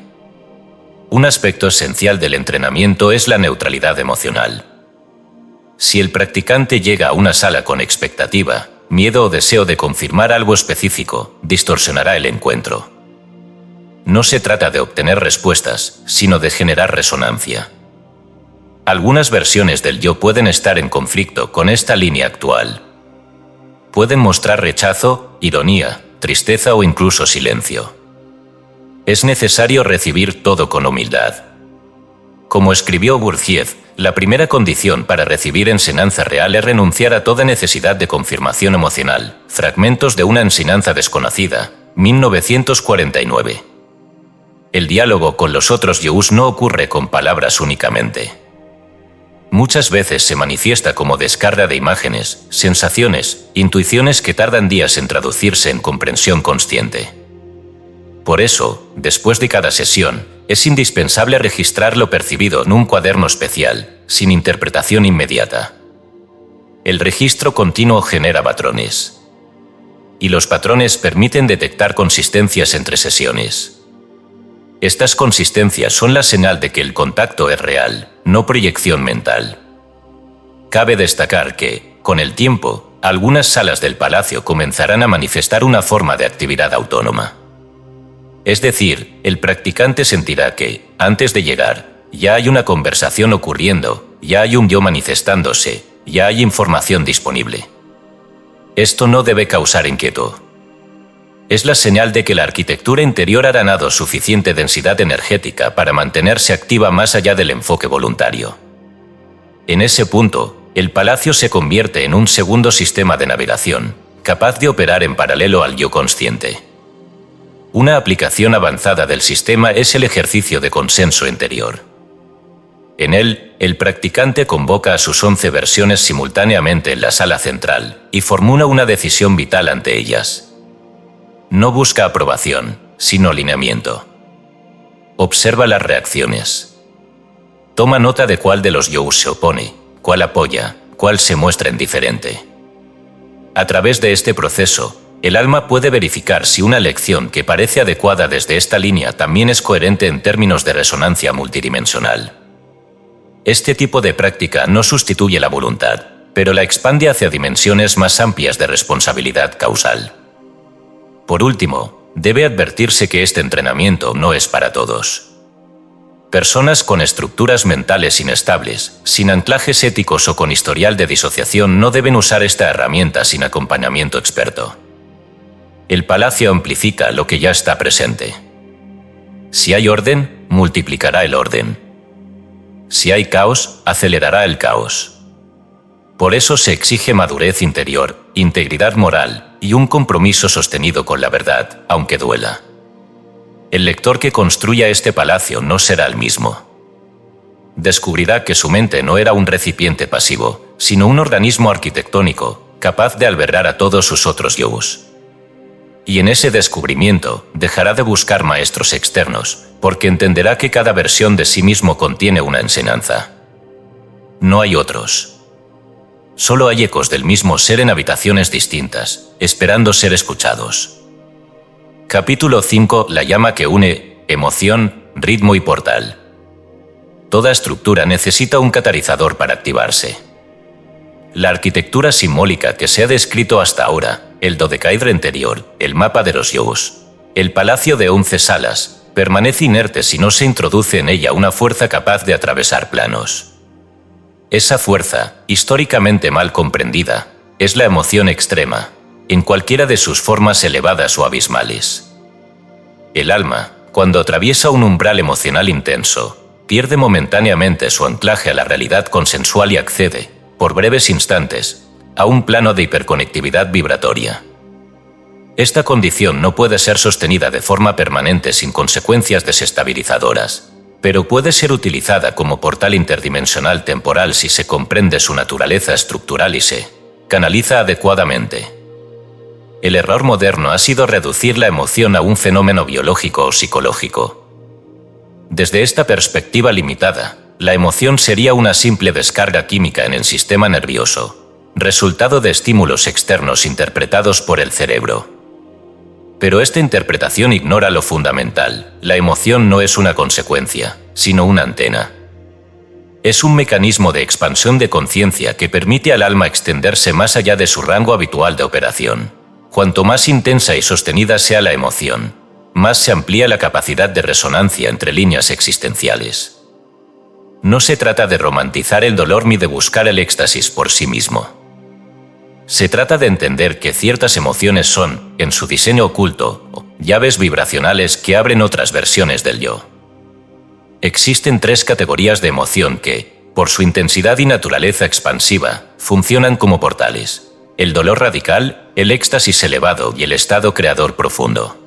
Un aspecto esencial del entrenamiento es la neutralidad emocional. Si el practicante llega a una sala con expectativa, miedo o deseo de confirmar algo específico, distorsionará el encuentro. No se trata de obtener respuestas, sino de generar resonancia. Algunas versiones del yo pueden estar en conflicto con esta línea actual. Pueden mostrar rechazo, ironía, tristeza o incluso silencio. Es necesario recibir todo con humildad. Como escribió Gurdjieff, la primera condición para recibir enseñanza real es renunciar a toda necesidad de confirmación emocional. Fragmentos de una enseñanza desconocida, 1949. El diálogo con los otros yous no ocurre con palabras únicamente. Muchas veces se manifiesta como descarga de imágenes, sensaciones, intuiciones que tardan días en traducirse en comprensión consciente. Por eso, después de cada sesión, es indispensable registrar lo percibido en un cuaderno especial, sin interpretación inmediata. El registro continuo genera patrones. Y los patrones permiten detectar consistencias entre sesiones. Estas consistencias son la señal de que el contacto es real, no proyección mental. Cabe destacar que, con el tiempo, algunas salas del palacio comenzarán a manifestar una forma de actividad autónoma. Es decir, el practicante sentirá que, antes de llegar, ya hay una conversación ocurriendo, ya hay un yo manifestándose, ya hay información disponible. Esto no debe causar inquietud. Es la señal de que la arquitectura interior ha ganado suficiente densidad energética para mantenerse activa más allá del enfoque voluntario. En ese punto, el palacio se convierte en un segundo sistema de navegación, capaz de operar en paralelo al yo consciente. Una aplicación avanzada del sistema es el ejercicio de consenso interior. En él, el practicante convoca a sus 11 versiones simultáneamente en la sala central y formula una decisión vital ante ellas. No busca aprobación, sino alineamiento. Observa las reacciones. Toma nota de cuál de los yous se opone, cuál apoya, cuál se muestra indiferente. A través de este proceso, el alma puede verificar si una elección que parece adecuada desde esta línea también es coherente en términos de resonancia multidimensional. Este tipo de práctica no sustituye la voluntad, pero la expande hacia dimensiones más amplias de responsabilidad causal. Por último, debe advertirse que este entrenamiento no es para todos. Personas con estructuras mentales inestables, sin anclajes éticos o con historial de disociación no deben usar esta herramienta sin acompañamiento experto. El palacio amplifica lo que ya está presente. Si hay orden, multiplicará el orden. Si hay caos, acelerará el caos. Por eso se exige madurez interior, integridad moral y un compromiso sostenido con la verdad, aunque duela. El lector que construya este palacio no será el mismo. Descubrirá que su mente no era un recipiente pasivo, sino un organismo arquitectónico, capaz de albergar a todos sus otros yous. Y en ese descubrimiento dejará de buscar maestros externos, porque entenderá que cada versión de sí mismo contiene una enseñanza. No hay otros. Solo hay ecos del mismo ser en habitaciones distintas, esperando ser escuchados. Capítulo 5. La llama que une emoción, ritmo y portal. Toda estructura necesita un catalizador para activarse. La arquitectura simbólica que se ha descrito hasta ahora, el dodecaedro interior, el mapa de los Yous, el palacio de 11 salas, permanece inerte si no se introduce en ella una fuerza capaz de atravesar planos. Esa fuerza, históricamente mal comprendida, es la emoción extrema, en cualquiera de sus formas elevadas o abismales. El alma, cuando atraviesa un umbral emocional intenso, pierde momentáneamente su anclaje a la realidad consensual y accede, por breves instantes, a un plano de hiperconectividad vibratoria. Esta condición no puede ser sostenida de forma permanente sin consecuencias desestabilizadoras, pero puede ser utilizada como portal interdimensional temporal si se comprende su naturaleza estructural y se canaliza adecuadamente. El error moderno ha sido reducir la emoción a un fenómeno biológico o psicológico. Desde esta perspectiva limitada, la emoción sería una simple descarga química en el sistema nervioso, resultado de estímulos externos interpretados por el cerebro. Pero esta interpretación ignora lo fundamental: la emoción no es una consecuencia, sino una antena. Es un mecanismo de expansión de conciencia que permite al alma extenderse más allá de su rango habitual de operación. Cuanto más intensa y sostenida sea la emoción, más se amplía la capacidad de resonancia entre líneas existenciales. No se trata de romantizar el dolor ni de buscar el éxtasis por sí mismo. Se trata de entender que ciertas emociones son, en su diseño oculto, llaves vibracionales que abren otras versiones del yo. Existen 3 categorías de emoción que, por su intensidad y naturaleza expansiva, funcionan como portales: el dolor radical, el éxtasis elevado y el estado creador profundo.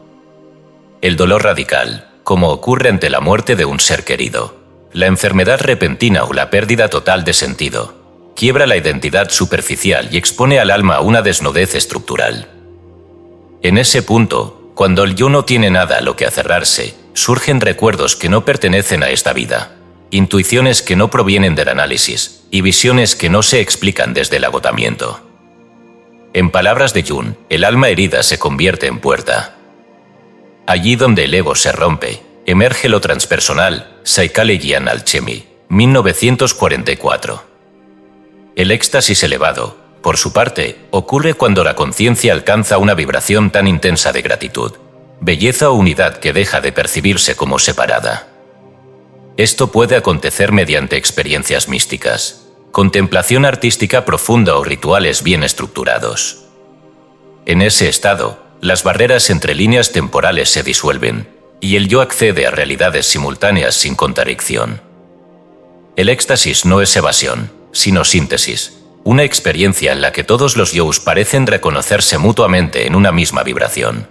El dolor radical, como ocurre ante la muerte de un ser querido, la enfermedad repentina o la pérdida total de sentido, quiebra la identidad superficial y expone al alma a una desnudez estructural. En ese punto, cuando el yo no tiene nada a lo que aferrarse, surgen recuerdos que no pertenecen a esta vida, intuiciones que no provienen del análisis y visiones que no se explican desde el agotamiento. En palabras de Jung, el alma herida se convierte en puerta. Allí donde el ego se rompe, emerge lo transpersonal. Psychology and Alchemy, 1944. El éxtasis elevado, por su parte, ocurre cuando la conciencia alcanza una vibración tan intensa de gratitud, belleza o unidad que deja de percibirse como separada. Esto puede acontecer mediante experiencias místicas, contemplación artística profunda o rituales bien estructurados. En ese estado, las barreras entre líneas temporales se disuelven, y el yo accede a realidades simultáneas sin contradicción. El éxtasis no es evasión, sino síntesis, una experiencia en la que todos los yous parecen reconocerse mutuamente en una misma vibración.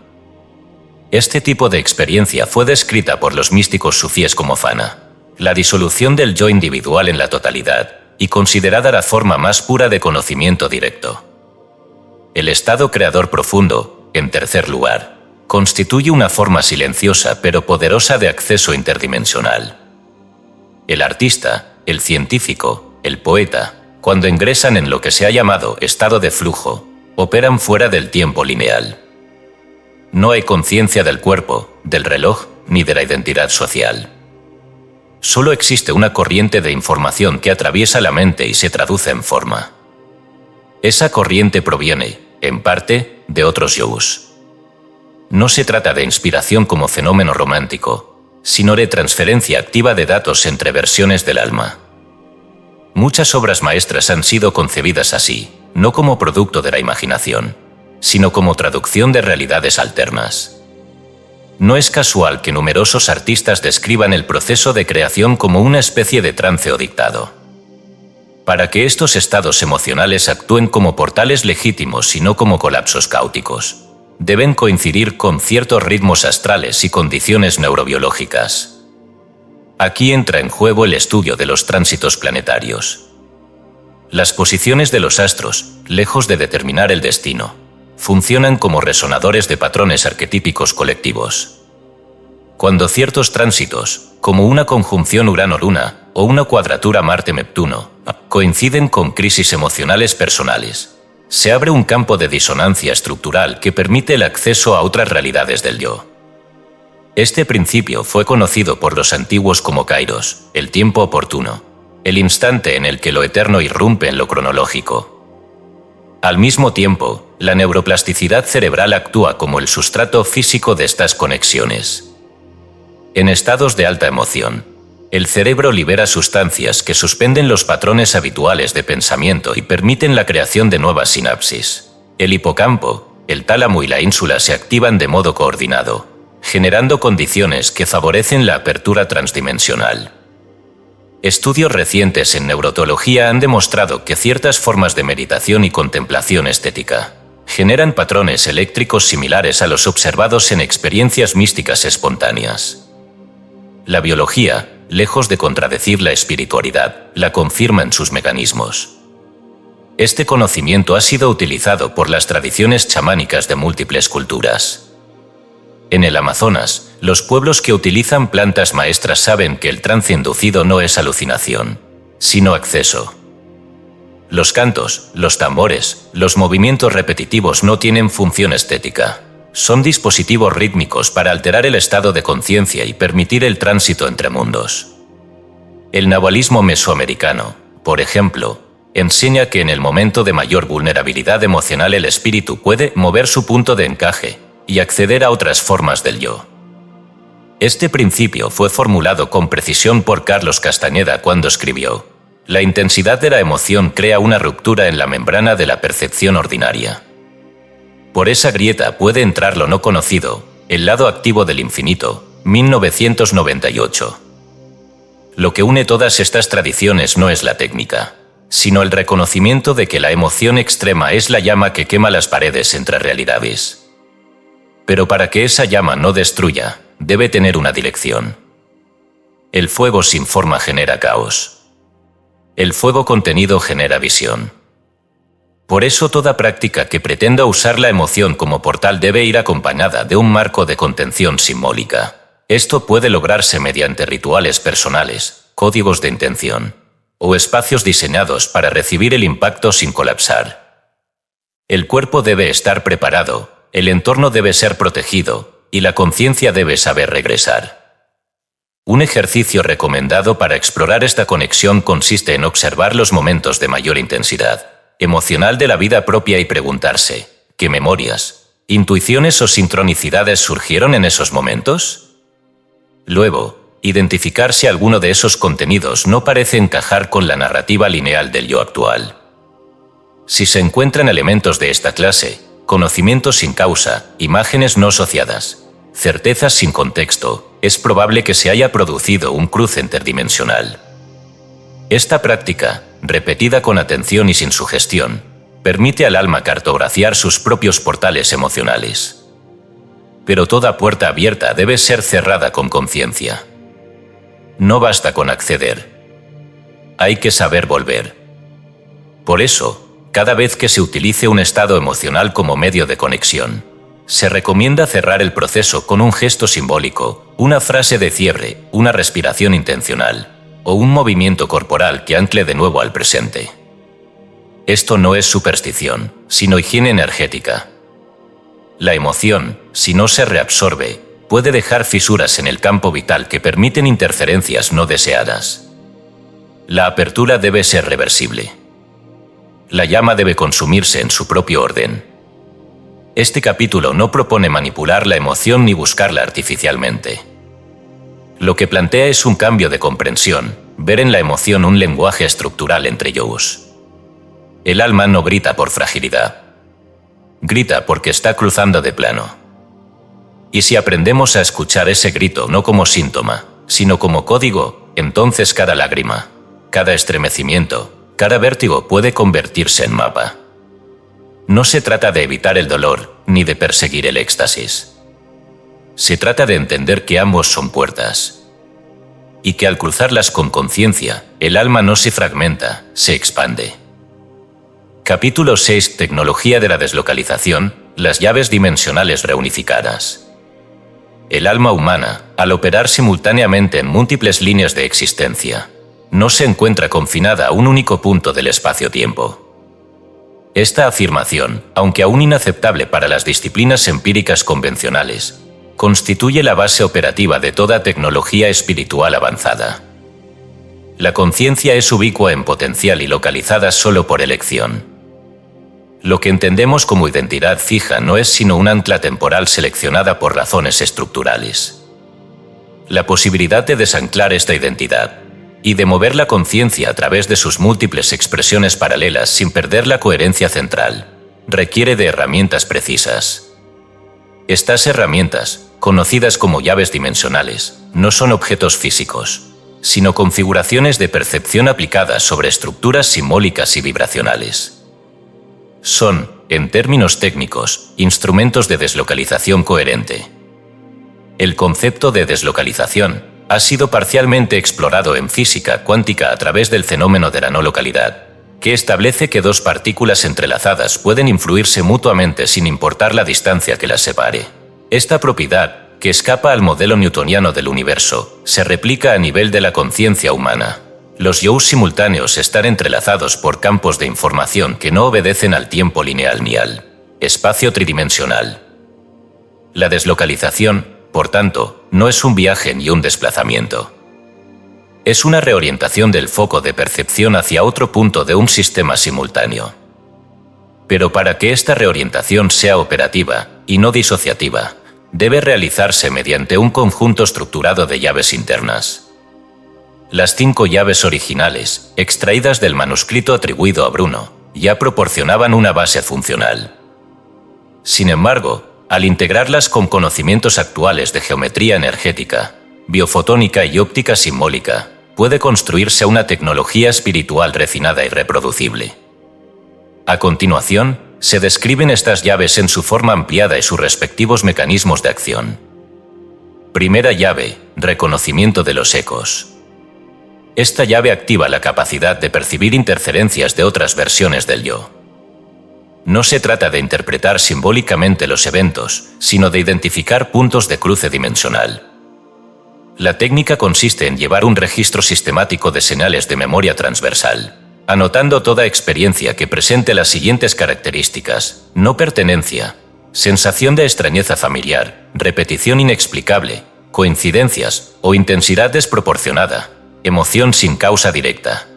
Este tipo de experiencia fue descrita por los místicos sufíes como fana, la disolución del yo individual en la totalidad, y considerada la forma más pura de conocimiento directo. El estado creador profundo, en tercer lugar, constituye una forma silenciosa pero poderosa de acceso interdimensional. El artista, el científico, el poeta, cuando ingresan en lo que se ha llamado estado de flujo, operan fuera del tiempo lineal. No hay conciencia del cuerpo, del reloj, ni de la identidad social. Solo existe una corriente de información que atraviesa la mente y se traduce en forma. Esa corriente proviene, en parte, de otros yous. No se trata de inspiración como fenómeno romántico, sino de transferencia activa de datos entre versiones del alma. Muchas obras maestras han sido concebidas así, no como producto de la imaginación, sino como traducción de realidades alternas. No es casual que numerosos artistas describan el proceso de creación como una especie de trance o dictado. Para que estos estados emocionales actúen como portales legítimos y no como colapsos caóticos, deben coincidir con ciertos ritmos astrales y condiciones neurobiológicas. Aquí entra en juego el estudio de los tránsitos planetarios. Las posiciones de los astros, lejos de determinar el destino, funcionan como resonadores de patrones arquetípicos colectivos. Cuando ciertos tránsitos, como una conjunción Urano-Luna o una cuadratura Marte-Neptuno, coinciden con crisis emocionales personales. Se abre un campo de disonancia estructural que permite el acceso a otras realidades del yo. Este principio fue conocido por los antiguos como kairos, el tiempo oportuno, el instante en el que lo eterno irrumpe en lo cronológico. Al mismo tiempo, la neuroplasticidad cerebral actúa como el sustrato físico de estas conexiones. En estados de alta emoción, el cerebro libera sustancias que suspenden los patrones habituales de pensamiento y permiten la creación de nuevas sinapsis. El hipocampo, el tálamo y la ínsula se activan de modo coordinado, generando condiciones que favorecen la apertura transdimensional. Estudios recientes en neurotología han demostrado que ciertas formas de meditación y contemplación estética generan patrones eléctricos similares a los observados en experiencias místicas espontáneas. La biología, lejos de contradecir la espiritualidad, la confirma en sus mecanismos. Este conocimiento ha sido utilizado por las tradiciones chamánicas de múltiples culturas. En el Amazonas, los pueblos que utilizan plantas maestras saben que el trance inducido no es alucinación, sino acceso. Los cantos, los tambores, los movimientos repetitivos no tienen función estética. Son dispositivos rítmicos para alterar el estado de conciencia y permitir el tránsito entre mundos. El nahualismo mesoamericano, por ejemplo, enseña que en el momento de mayor vulnerabilidad emocional el espíritu puede mover su punto de encaje y acceder a otras formas del yo. Este principio fue formulado con precisión por Carlos Castañeda cuando escribió: «La intensidad de la emoción crea una ruptura en la membrana de la percepción ordinaria. Por esa grieta puede entrar lo no conocido, el lado activo del infinito», 1998. Lo que une todas estas tradiciones no es la técnica, sino el reconocimiento de que la emoción extrema es la llama que quema las paredes entre realidades. Pero para que esa llama no destruya, debe tener una dirección. El fuego sin forma genera caos. El fuego contenido genera visión. Por eso toda práctica que pretenda usar la emoción como portal debe ir acompañada de un marco de contención simbólica. Esto puede lograrse mediante rituales personales, códigos de intención, o espacios diseñados para recibir el impacto sin colapsar. El cuerpo debe estar preparado, el entorno debe ser protegido, y la conciencia debe saber regresar. Un ejercicio recomendado para explorar esta conexión consiste en observar los momentos de mayor intensidad emocional de la vida propia y preguntarse: ¿qué memorias, intuiciones o sincronicidades surgieron en esos momentos? Luego, identificar si alguno de esos contenidos no parece encajar con la narrativa lineal del yo actual. Si se encuentran elementos de esta clase, conocimientos sin causa, imágenes no asociadas, certezas sin contexto, es probable que se haya producido un cruce interdimensional. Esta práctica, repetida con atención y sin sugestión, permite al alma cartografiar sus propios portales emocionales. Pero toda puerta abierta debe ser cerrada con conciencia. No basta con acceder. Hay que saber volver. Por eso, cada vez que se utilice un estado emocional como medio de conexión, se recomienda cerrar el proceso con un gesto simbólico, una frase de cierre, una respiración intencional o un movimiento corporal que ancle de nuevo al presente. Esto no es superstición, sino higiene energética. La emoción, si no se reabsorbe, puede dejar fisuras en el campo vital que permiten interferencias no deseadas. La apertura debe ser reversible. La llama debe consumirse en su propio orden. Este capítulo no propone manipular la emoción ni buscarla artificialmente. Lo que plantea es un cambio de comprensión, ver en la emoción un lenguaje estructural entre yous. El alma no grita por fragilidad. Grita porque está cruzando de plano. Y si aprendemos a escuchar ese grito no como síntoma, sino como código, entonces cada lágrima, cada estremecimiento, cada vértigo puede convertirse en mapa. No se trata de evitar el dolor, ni de perseguir el éxtasis. Se trata de entender que ambos son puertas. Y que al cruzarlas con conciencia, el alma no se fragmenta, se expande. Capítulo 6. Tecnología de la deslocalización, las llaves dimensionales reunificadas. El alma humana, al operar simultáneamente en múltiples líneas de existencia, no se encuentra confinada a un único punto del espacio-tiempo. Esta afirmación, aunque aún inaceptable para las disciplinas empíricas convencionales, constituye la base operativa de toda tecnología espiritual avanzada. La conciencia es ubicua en potencial y localizada solo por elección. Lo que entendemos como identidad fija no es sino un ancla temporal seleccionada por razones estructurales. La posibilidad de desanclar esta identidad y de mover la conciencia a través de sus múltiples expresiones paralelas sin perder la coherencia central, requiere de herramientas precisas. Estas herramientas, conocidas como llaves dimensionales, no son objetos físicos, sino configuraciones de percepción aplicadas sobre estructuras simbólicas y vibracionales. Son, en términos técnicos, instrumentos de deslocalización coherente. El concepto de deslocalización ha sido parcialmente explorado en física cuántica a través del fenómeno de la no localidad, que establece que dos partículas entrelazadas pueden influirse mutuamente sin importar la distancia que las separe. Esta propiedad, que escapa al modelo newtoniano del universo, se replica a nivel de la conciencia humana. Los yous simultáneos están entrelazados por campos de información que no obedecen al tiempo lineal ni al espacio tridimensional. La deslocalización, por tanto, no es un viaje ni un desplazamiento. Es una reorientación del foco de percepción hacia otro punto de un sistema simultáneo. Pero para que esta reorientación sea operativa y no disociativa, debe realizarse mediante un conjunto estructurado de llaves internas. Las 5 llaves originales, extraídas del manuscrito atribuido a Bruno, ya proporcionaban una base funcional. Sin embargo, al integrarlas con conocimientos actuales de geometría energética, biofotónica y óptica simbólica, puede construirse una tecnología espiritual refinada y reproducible. A continuación, se describen estas llaves en su forma ampliada y sus respectivos mecanismos de acción. Primera llave, reconocimiento de los ecos. Esta llave activa la capacidad de percibir interferencias de otras versiones del yo. No se trata de interpretar simbólicamente los eventos, sino de identificar puntos de cruce dimensional. La técnica consiste en llevar un registro sistemático de señales de memoria transversal, anotando toda experiencia que presente las siguientes características: no pertenencia, sensación de extrañeza familiar, repetición inexplicable, coincidencias o intensidad desproporcionada, emoción sin causa directa.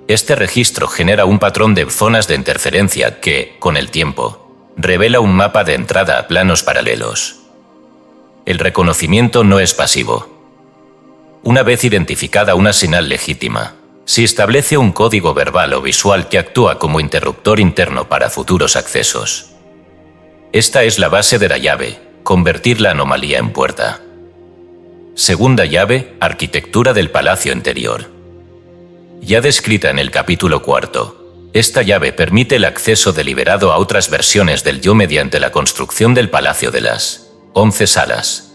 Este registro genera un patrón de zonas de interferencia que, con el tiempo, revela un mapa de entrada a planos paralelos. El reconocimiento no es pasivo. Una vez identificada una señal legítima, se establece un código verbal o visual que actúa como interruptor interno para futuros accesos. Esta es la base de la llave, convertir la anomalía en puerta. Segunda llave, arquitectura del palacio interior. Ya descrita en el capítulo 4, esta llave permite el acceso deliberado a otras versiones del yo mediante la construcción del palacio de las 11 salas.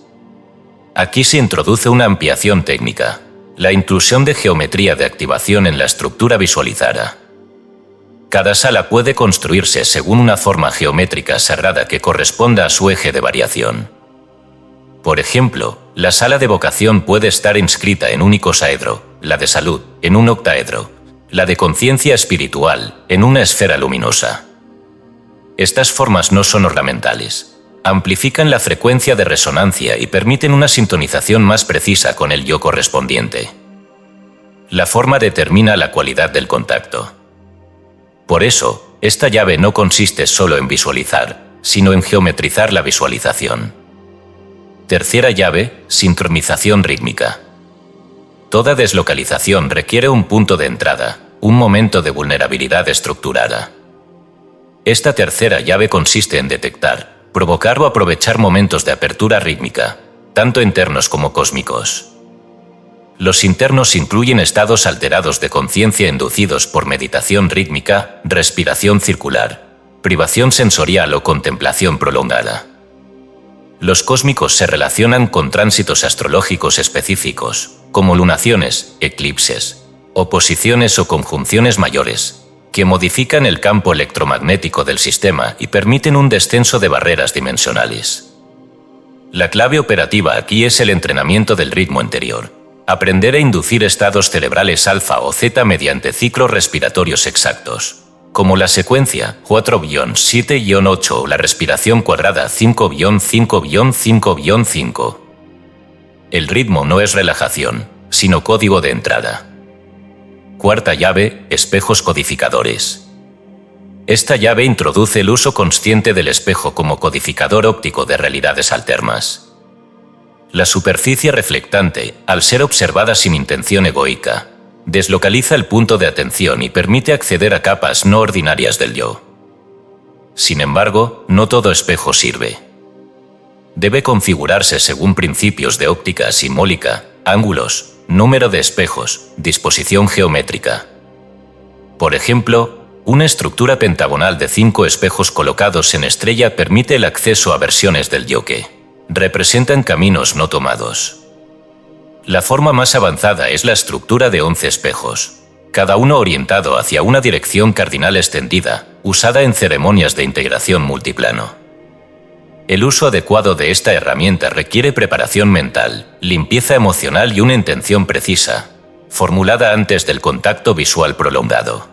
Aquí se introduce una ampliación técnica, la inclusión de geometría de activación en la estructura visualizada. Cada sala puede construirse según una forma geométrica sagrada que corresponda a su eje de variación. Por ejemplo, la sala de vocación puede estar inscrita en un icosaedro, la de salud en un octaedro, la de conciencia espiritual en una esfera luminosa. Estas formas no son ornamentales. Amplifican la frecuencia de resonancia y permiten una sintonización más precisa con el yo correspondiente. La forma determina la cualidad del contacto. Por eso, esta llave no consiste solo en visualizar, sino en geometrizar la visualización. Tercera llave, sincronización rítmica. Toda deslocalización requiere un punto de entrada, un momento de vulnerabilidad estructurada. Esta tercera llave consiste en detectar, provocar o aprovechar momentos de apertura rítmica, tanto internos como cósmicos. Los internos incluyen estados alterados de conciencia inducidos por meditación rítmica, respiración circular, privación sensorial o contemplación prolongada. Los cósmicos se relacionan con tránsitos astrológicos específicos, como lunaciones, eclipses, oposiciones o conjunciones mayores, que modifican el campo electromagnético del sistema y permiten un descenso de barreras dimensionales. La clave operativa aquí es el entrenamiento del ritmo interior, Aprender a inducir estados cerebrales alfa o zeta mediante ciclos respiratorios exactos, como la secuencia 4-7-8 o la respiración cuadrada 5-5-5-5. El ritmo no es relajación, sino código de entrada. Cuarta llave, espejos codificadores. Esta llave introduce el uso consciente del espejo como codificador óptico de realidades alternas. La superficie reflectante, al ser observada sin intención egoica, deslocaliza el punto de atención y permite acceder a capas no ordinarias del yo. Sin embargo, no todo espejo sirve. Debe configurarse según principios de óptica simbólica, ángulos, número de espejos, disposición geométrica. Por ejemplo, una estructura pentagonal de 5 espejos colocados en estrella permite el acceso a versiones del yo que representan caminos no tomados. La forma más avanzada es la estructura de 11 espejos, cada uno orientado hacia una dirección cardinal extendida, usada en ceremonias de integración multiplano. El uso adecuado de esta herramienta requiere preparación mental, limpieza emocional y una intención precisa, formulada antes del contacto visual prolongado.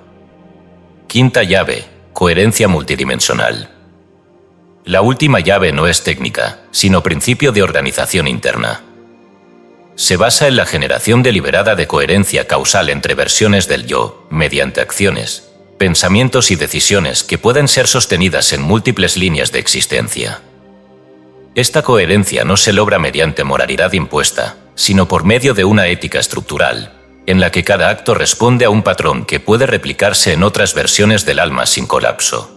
Quinta llave, coherencia multidimensional. La última llave no es técnica, sino principio de organización interna. Se basa en la generación deliberada de coherencia causal entre versiones del yo, mediante acciones, pensamientos y decisiones que pueden ser sostenidas en múltiples líneas de existencia. Esta coherencia no se logra mediante moralidad impuesta, sino por medio de una ética estructural, en la que cada acto responde a un patrón que puede replicarse en otras versiones del alma sin colapso.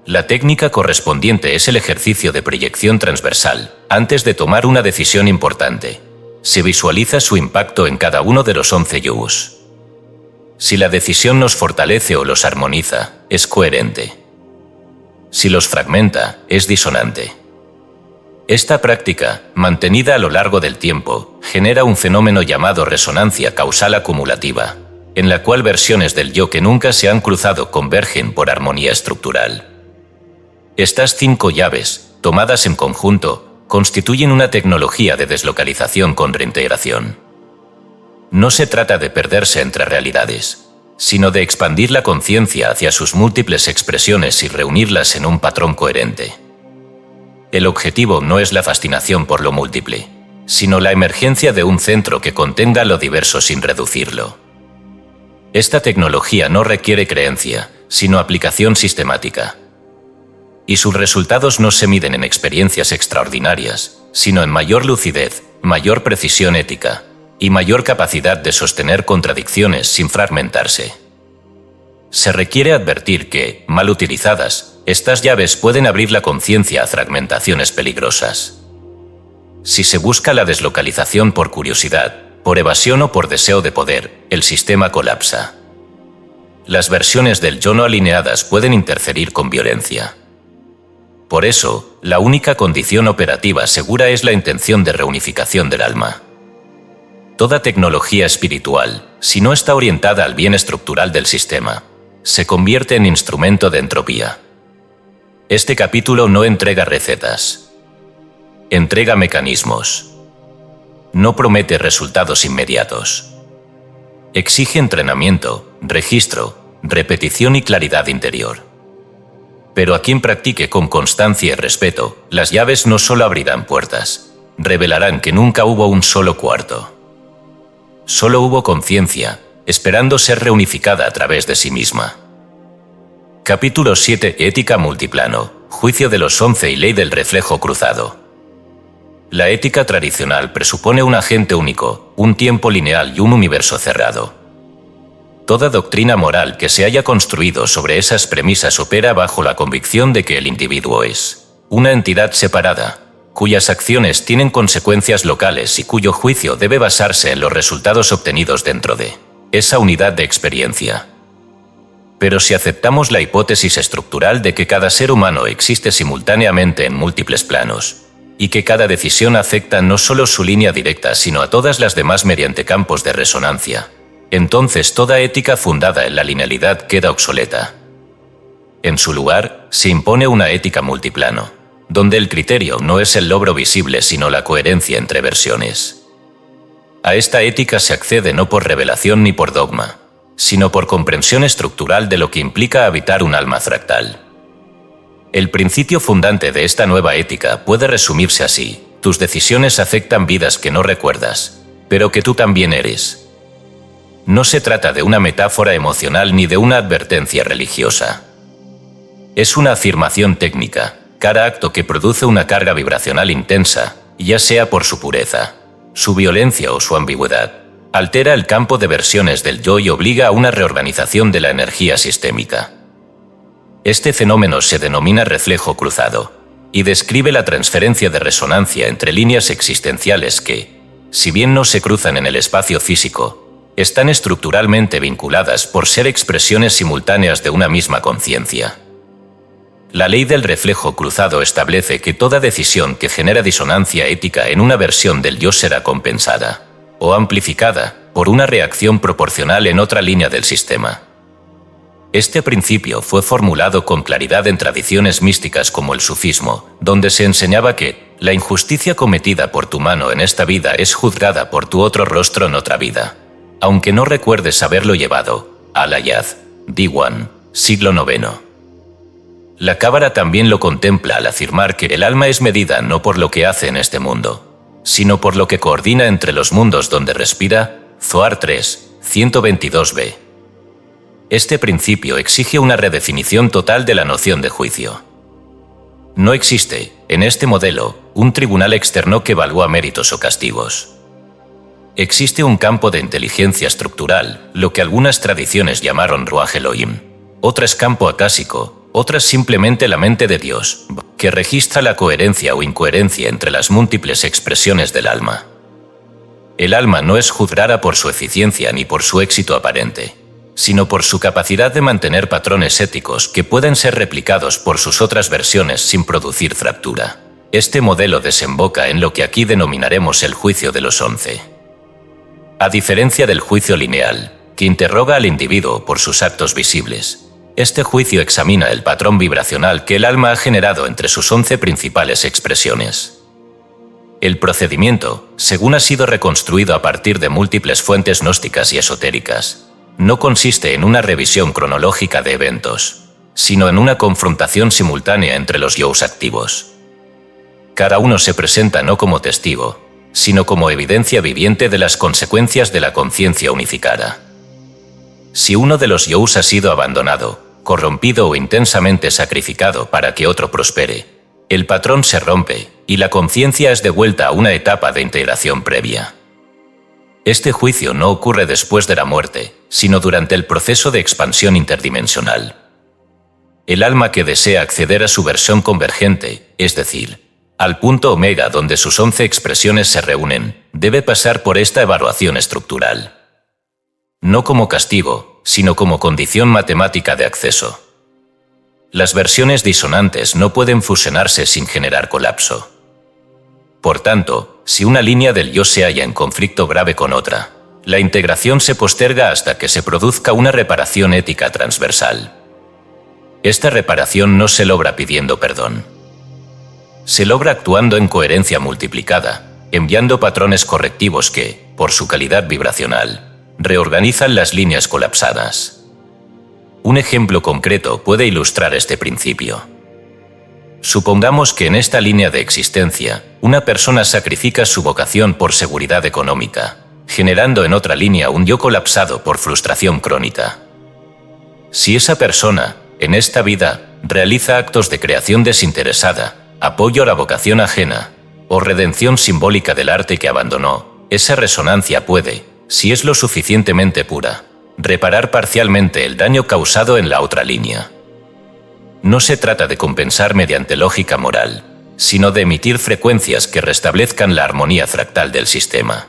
La técnica correspondiente es el ejercicio de proyección transversal, antes de tomar una decisión importante. Se visualiza su impacto en cada uno de los 11 yus. Si la decisión nos fortalece o los armoniza, es coherente. Si los fragmenta, es disonante. Esta práctica, mantenida a lo largo del tiempo, genera un fenómeno llamado resonancia causal acumulativa, en la cual versiones del yo que nunca se han cruzado convergen por armonía estructural. Estas 5 llaves, tomadas en conjunto, constituyen una tecnología de deslocalización con reintegración. No se trata de perderse entre realidades, sino de expandir la conciencia hacia sus múltiples expresiones y reunirlas en un patrón coherente. El objetivo no es la fascinación por lo múltiple, sino la emergencia de un centro que contenga lo diverso sin reducirlo. Esta tecnología no requiere creencia, sino aplicación sistemática. Y sus resultados no se miden en experiencias extraordinarias, sino en mayor lucidez, mayor precisión ética y mayor capacidad de sostener contradicciones sin fragmentarse. Se requiere advertir que, mal utilizadas, estas llaves pueden abrir la conciencia a fragmentaciones peligrosas. Si se busca la deslocalización por curiosidad, por evasión o por deseo de poder, el sistema colapsa. Las versiones del yo no alineadas pueden interferir con violencia. Por eso, la única condición operativa segura es la intención de reunificación del alma. Toda tecnología espiritual, si no está orientada al bien estructural del sistema, se convierte en instrumento de entropía. Este capítulo no entrega recetas. Entrega mecanismos. No promete resultados inmediatos. Exige entrenamiento, registro, repetición y claridad interior. Pero a quien practique con constancia y respeto, las llaves no solo abrirán puertas, revelarán que nunca hubo un solo cuarto. Solo hubo conciencia, esperando ser reunificada a través de sí misma. Capítulo 7. Ética multiplano, juicio de los 11 y ley del reflejo cruzado. La ética tradicional presupone un agente único, un tiempo lineal y un universo cerrado. Toda doctrina moral que se haya construido sobre esas premisas opera bajo la convicción de que el individuo es una entidad separada, cuyas acciones tienen consecuencias locales y cuyo juicio debe basarse en los resultados obtenidos dentro de esa unidad de experiencia. Pero si aceptamos la hipótesis estructural de que cada ser humano existe simultáneamente en múltiples planos, y que cada decisión afecta no solo su línea directa sino a todas las demás mediante campos de resonancia, entonces toda ética fundada en la linealidad queda obsoleta. En su lugar, se impone una ética multiplano, donde el criterio no es el logro visible sino la coherencia entre versiones. A esta ética se accede no por revelación ni por dogma, sino por comprensión estructural de lo que implica habitar un alma fractal. El principio fundante de esta nueva ética puede resumirse así: tus decisiones afectan vidas que no recuerdas, pero que tú también eres. No se trata de una metáfora emocional ni de una advertencia religiosa. Es una afirmación técnica. Cada acto que produce una carga vibracional intensa, ya sea por su pureza, su violencia o su ambigüedad, altera el campo de versiones del yo y obliga a una reorganización de la energía sistémica. Este fenómeno se denomina reflejo cruzado y describe la transferencia de resonancia entre líneas existenciales que, si bien no se cruzan en el espacio físico, están estructuralmente vinculadas por ser expresiones simultáneas de una misma conciencia. La ley del reflejo cruzado establece que toda decisión que genera disonancia ética en una versión del yo será compensada o amplificada por una reacción proporcional en otra línea del sistema. Este principio fue formulado con claridad en tradiciones místicas como el sufismo, donde se enseñaba que la injusticia cometida por tu mano en esta vida es juzgada por tu otro rostro en otra vida, aunque no recuerdes haberlo llevado. Al-Ayad, Diwan, siglo IX. La Cábala también lo contempla al afirmar que el alma es medida no por lo que hace en este mundo, sino por lo que coordina entre los mundos donde respira. Zohar 3, 122b. Este principio exige una redefinición total de la noción de juicio. No existe, en este modelo, un tribunal externo que evalúa méritos o castigos. Existe un campo de inteligencia estructural, lo que algunas tradiciones llamaron Ruach Elohim, otras campo acásico, otras simplemente la mente de Dios, que registra la coherencia o incoherencia entre las múltiples expresiones del alma. El alma no es juzgada por su eficiencia ni por su éxito aparente, sino por su capacidad de mantener patrones éticos que pueden ser replicados por sus otras versiones sin producir fractura. Este modelo desemboca en lo que aquí denominaremos el juicio de los 11. A diferencia del juicio lineal, que interroga al individuo por sus actos visibles, este juicio examina el patrón vibracional que el alma ha generado entre sus 11 principales expresiones. El procedimiento, según ha sido reconstruido a partir de múltiples fuentes gnósticas y esotéricas, no consiste en una revisión cronológica de eventos, sino en una confrontación simultánea entre los yos activos. Cada uno se presenta no como testigo, sino como evidencia viviente de las consecuencias de la conciencia unificada. Si uno de los yos ha sido abandonado, corrompido o intensamente sacrificado para que otro prospere, el patrón se rompe y la conciencia es devuelta a una etapa de integración previa. Este juicio no ocurre después de la muerte, sino durante el proceso de expansión interdimensional. El alma que desea acceder a su versión convergente, es decir, al punto omega donde sus 11 expresiones se reúnen, debe pasar por esta evaluación estructural. No como castigo, sino como condición matemática de acceso. Las versiones disonantes no pueden fusionarse sin generar colapso. Por tanto, si una línea del yo se halla en conflicto grave con otra, la integración se posterga hasta que se produzca una reparación ética transversal. Esta reparación no se logra pidiendo perdón. Se logra actuando en coherencia multiplicada, enviando patrones correctivos que, por su calidad vibracional, reorganizan las líneas colapsadas. Un ejemplo concreto puede ilustrar este principio. Supongamos que en esta línea de existencia, una persona sacrifica su vocación por seguridad económica, generando en otra línea un yo colapsado por frustración crónica. Si esa persona, en esta vida, realiza actos de creación desinteresada, apoyo a la vocación ajena, o redención simbólica del arte que abandonó, esa resonancia puede, si es lo suficientemente pura, reparar parcialmente el daño causado en la otra línea. No se trata de compensar mediante lógica moral, sino de emitir frecuencias que restablezcan la armonía fractal del sistema.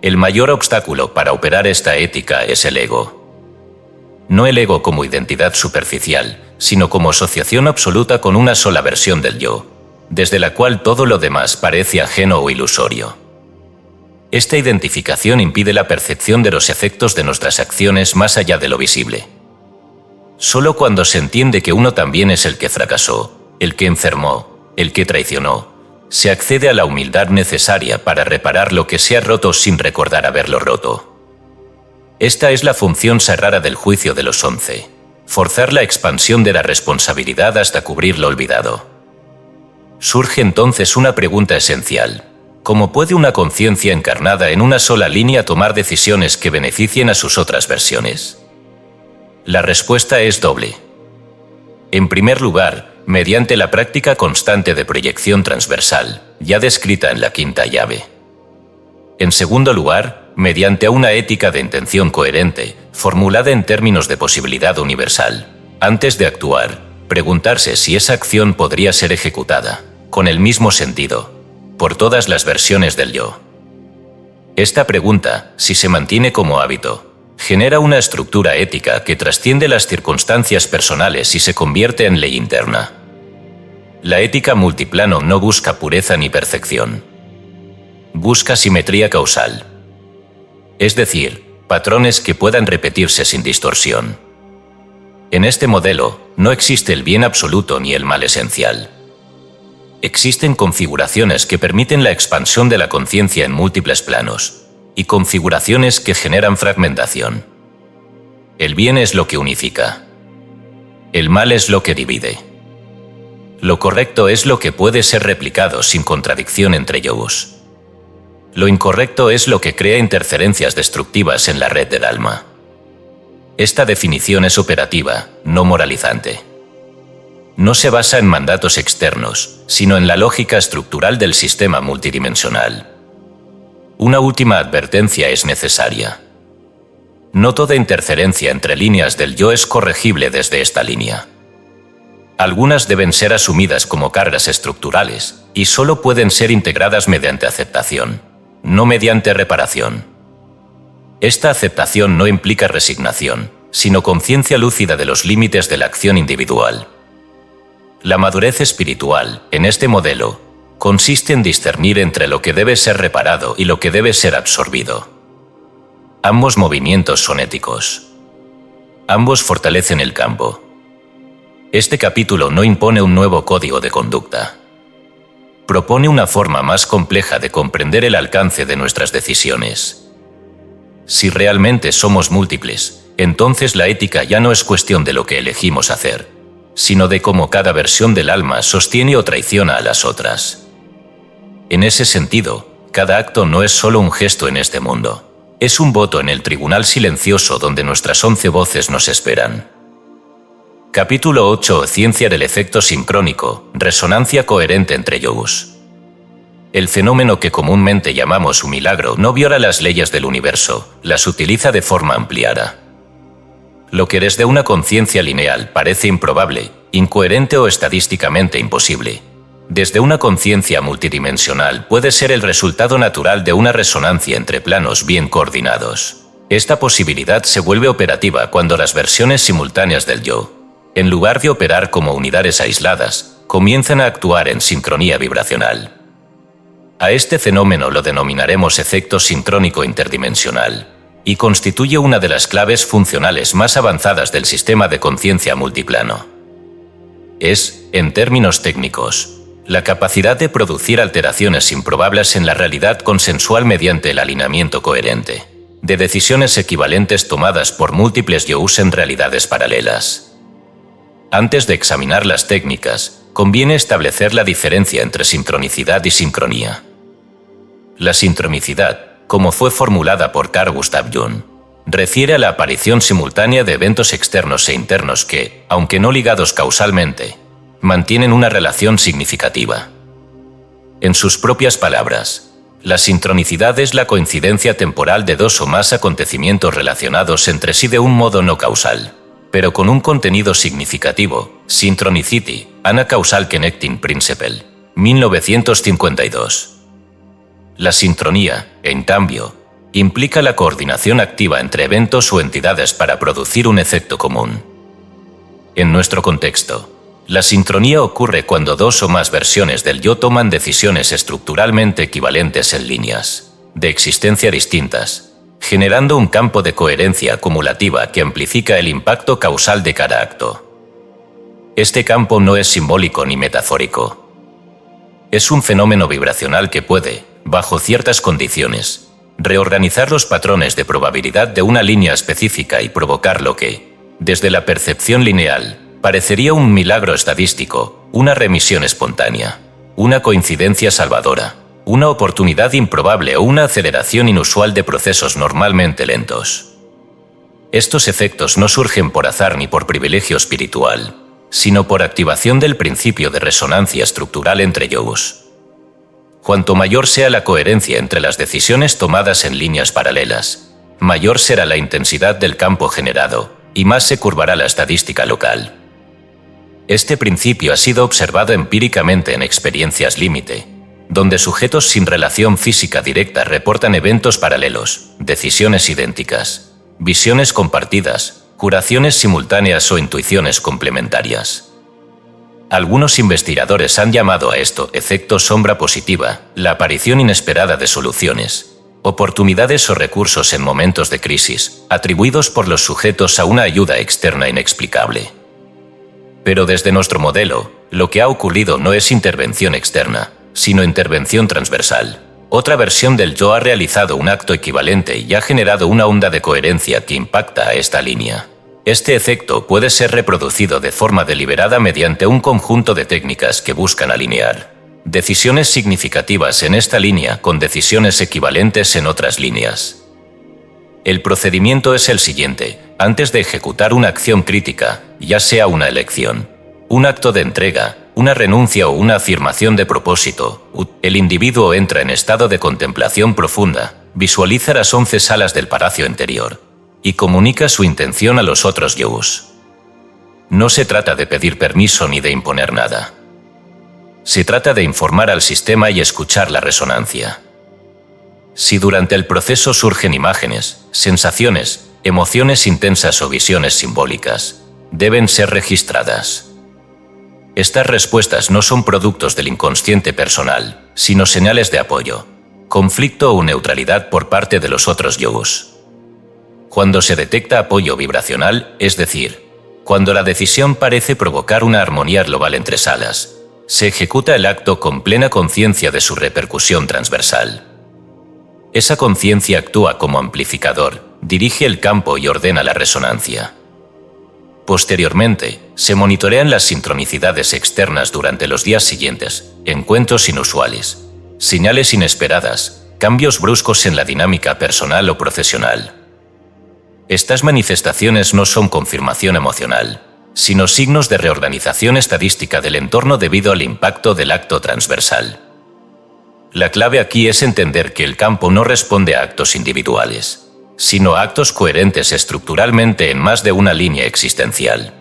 El mayor obstáculo para operar esta ética es el ego. No el ego como identidad superficial, sino como asociación absoluta con una sola versión del yo, desde la cual todo lo demás parece ajeno o ilusorio. Esta identificación impide la percepción de los efectos de nuestras acciones más allá de lo visible. Solo cuando se entiende que uno también es el que fracasó, el que enfermó, el que traicionó, Se accede a la humildad necesaria para reparar lo que se ha roto sin recordar haberlo roto. Esta es la función sagrada del juicio de los 11, forzar la expansión de la responsabilidad hasta cubrir lo olvidado. Surge entonces una pregunta esencial: ¿cómo puede una conciencia encarnada en una sola línea tomar decisiones que beneficien a sus otras versiones? La respuesta es doble. En primer lugar, mediante la práctica constante de proyección transversal, ya descrita en la quinta llave. En segundo lugar, mediante una ética de intención coherente, formulada en términos de posibilidad universal. Antes de actuar, preguntarse si esa acción podría ser ejecutada, con el mismo sentido, por todas las versiones del yo. Esta pregunta, si se mantiene como hábito, genera una estructura ética que trasciende las circunstancias personales y se convierte en ley interna. La ética multiplano no busca pureza ni perfección. Busca simetría causal. Es decir, patrones que puedan repetirse sin distorsión. En este modelo, no existe el bien absoluto ni el mal esencial. Existen configuraciones que permiten la expansión de la conciencia en múltiples planos, y configuraciones que generan fragmentación. El bien es lo que unifica. El mal es lo que divide. Lo correcto es lo que puede ser replicado sin contradicción entre yogos. Lo incorrecto es lo que crea interferencias destructivas en la red del alma. Esta definición es operativa, no moralizante. No se basa en mandatos externos, sino en la lógica estructural del sistema multidimensional. Una última advertencia es necesaria. No toda interferencia entre líneas del yo es corregible desde esta línea. Algunas deben ser asumidas como cargas estructurales y solo pueden ser integradas mediante aceptación, no mediante reparación. Esta aceptación no implica resignación, sino conciencia lúcida de los límites de la acción individual. La madurez espiritual, en este modelo, consiste en discernir entre lo que debe ser reparado y lo que debe ser absorbido. Ambos movimientos son éticos. Ambos fortalecen el campo. Este capítulo no impone un nuevo código de conducta. Propone una forma más compleja de comprender el alcance de nuestras decisiones. Si realmente somos múltiples, entonces la ética ya no es cuestión de lo que elegimos hacer, sino de cómo cada versión del alma sostiene o traiciona a las otras. En ese sentido, cada acto no es solo un gesto en este mundo, es un voto en el tribunal silencioso donde nuestras 11 voces nos esperan. Capítulo 8. Ciencia del efecto sincrónico, resonancia coherente entre yogus. El fenómeno que comúnmente llamamos un milagro no viola las leyes del universo, las utiliza de forma ampliada. Lo que desde una conciencia lineal parece improbable, incoherente o estadísticamente imposible, desde una conciencia multidimensional puede ser el resultado natural de una resonancia entre planos bien coordinados. Esta posibilidad se vuelve operativa cuando las versiones simultáneas del yo, en lugar de operar como unidades aisladas, comienzan a actuar en sincronía vibracional. A este fenómeno lo denominaremos efecto sincrónico interdimensional, y constituye una de las claves funcionales más avanzadas del sistema de conciencia multiplano. Es, en términos técnicos, la capacidad de producir alteraciones improbables en la realidad consensual mediante el alineamiento coherente de decisiones equivalentes tomadas por múltiples yous en realidades paralelas. Antes de examinar las técnicas, conviene establecer la diferencia entre sincronicidad y sincronía. La sincronicidad, como fue formulada por Carl Gustav Jung, refiere a la aparición simultánea de eventos externos e internos que, aunque no ligados causalmente, mantienen una relación significativa. En sus propias palabras, la sincronicidad es la coincidencia temporal de dos o más acontecimientos relacionados entre sí de un modo no causal, pero con un contenido significativo. Synchronicity, Ana Causal Connecting Principle, 1952. La sincronía, en cambio, implica la coordinación activa entre eventos o entidades para producir un efecto común. En nuestro contexto, la sincronía ocurre cuando dos o más versiones del yo toman decisiones estructuralmente equivalentes en líneas de existencia distintas, generando un campo de coherencia acumulativa que amplifica el impacto causal de cada acto. Este campo no es simbólico ni metafórico. Es un fenómeno vibracional que puede, bajo ciertas condiciones, reorganizar los patrones de probabilidad de una línea específica y provocar lo que, desde la percepción lineal, parecería un milagro estadístico, una remisión espontánea, una coincidencia salvadora, una oportunidad improbable o una aceleración inusual de procesos normalmente lentos. Estos efectos no surgen por azar ni por privilegio espiritual, sino por activación del principio de resonancia estructural entre yogos. Cuanto mayor sea la coherencia entre las decisiones tomadas en líneas paralelas, mayor será la intensidad del campo generado y más se curvará la estadística local. Este principio ha sido observado empíricamente en experiencias límite, donde sujetos sin relación física directa reportan eventos paralelos, decisiones idénticas, visiones compartidas, curaciones simultáneas o intuiciones complementarias. Algunos investigadores han llamado a esto efecto sombra positiva, la aparición inesperada de soluciones, oportunidades o recursos en momentos de crisis, atribuidos por los sujetos a una ayuda externa inexplicable. Pero desde nuestro modelo, lo que ha ocurrido no es intervención externa, sino intervención transversal. Otra versión del yo ha realizado un acto equivalente y ha generado una onda de coherencia que impacta a esta línea. Este efecto puede ser reproducido de forma deliberada mediante un conjunto de técnicas que buscan alinear decisiones significativas en esta línea con decisiones equivalentes en otras líneas. El procedimiento es el siguiente: antes de ejecutar una acción crítica, ya sea una elección, un acto de entrega, una renuncia o una afirmación de propósito, el individuo entra en estado de contemplación profunda, visualiza las 11 salas del palacio interior y comunica su intención a los otros yogos. No se trata de pedir permiso ni de imponer nada. Se trata de informar al sistema y escuchar la resonancia. Si durante el proceso surgen imágenes, sensaciones, emociones intensas o visiones simbólicas, deben ser registradas. Estas respuestas no son productos del inconsciente personal, sino señales de apoyo, conflicto o neutralidad por parte de los otros yogos. Cuando se detecta apoyo vibracional, es decir, cuando la decisión parece provocar una armonía global entre salas, se ejecuta el acto con plena conciencia de su repercusión transversal. Esa conciencia actúa como amplificador, dirige el campo y ordena la resonancia. Posteriormente, se monitorean las sincronicidades externas durante los días siguientes, encuentros inusuales, señales inesperadas, cambios bruscos en la dinámica personal o profesional. Estas manifestaciones no son confirmación emocional, sino signos de reorganización estadística del entorno debido al impacto del acto transversal. La clave aquí es entender que el campo no responde a actos individuales, sino a actos coherentes estructuralmente en más de una línea existencial.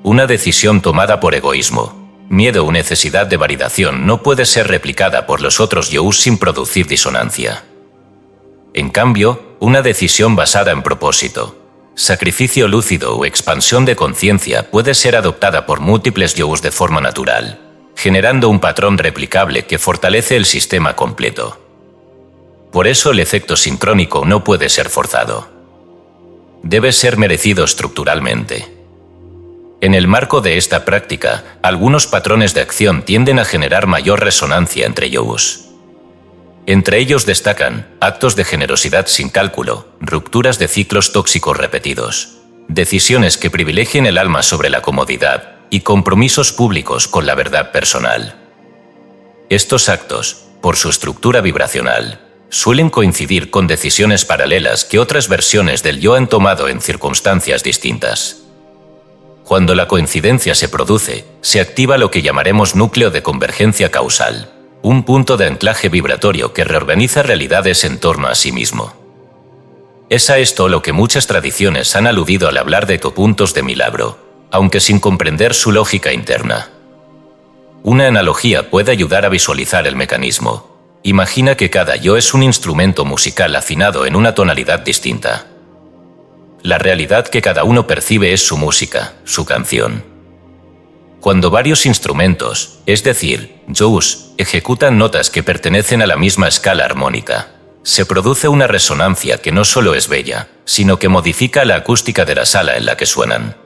Una decisión tomada por egoísmo, miedo o necesidad de validación no puede ser replicada por los otros yous sin producir disonancia. En cambio, una decisión basada en propósito, sacrificio lúcido o expansión de conciencia puede ser adoptada por múltiples yous de forma natural, generando un patrón replicable que fortalece el sistema completo. Por eso el efecto sincrónico no puede ser forzado. Debe ser merecido estructuralmente. En el marco de esta práctica, algunos patrones de acción tienden a generar mayor resonancia entre yogos. Entre ellos destacan actos de generosidad sin cálculo, rupturas de ciclos tóxicos repetidos, decisiones que privilegien el alma sobre la comodidad y compromisos públicos con la verdad personal. Estos actos, por su estructura vibracional, suelen coincidir con decisiones paralelas que otras versiones del yo han tomado en circunstancias distintas. Cuando la coincidencia se produce, se activa lo que llamaremos núcleo de convergencia causal, un punto de anclaje vibratorio que reorganiza realidades en torno a sí mismo. Es a esto lo que muchas tradiciones han aludido al hablar de copuntos de milagro, aunque sin comprender su lógica interna. Una analogía puede ayudar a visualizar el mecanismo. Imagina que cada yo es un instrumento musical afinado en una tonalidad distinta. La realidad que cada uno percibe es su música, su canción. Cuando varios instrumentos, es decir, yous, ejecutan notas que pertenecen a la misma escala armónica, se produce una resonancia que no solo es bella, sino que modifica la acústica de la sala en la que suenan.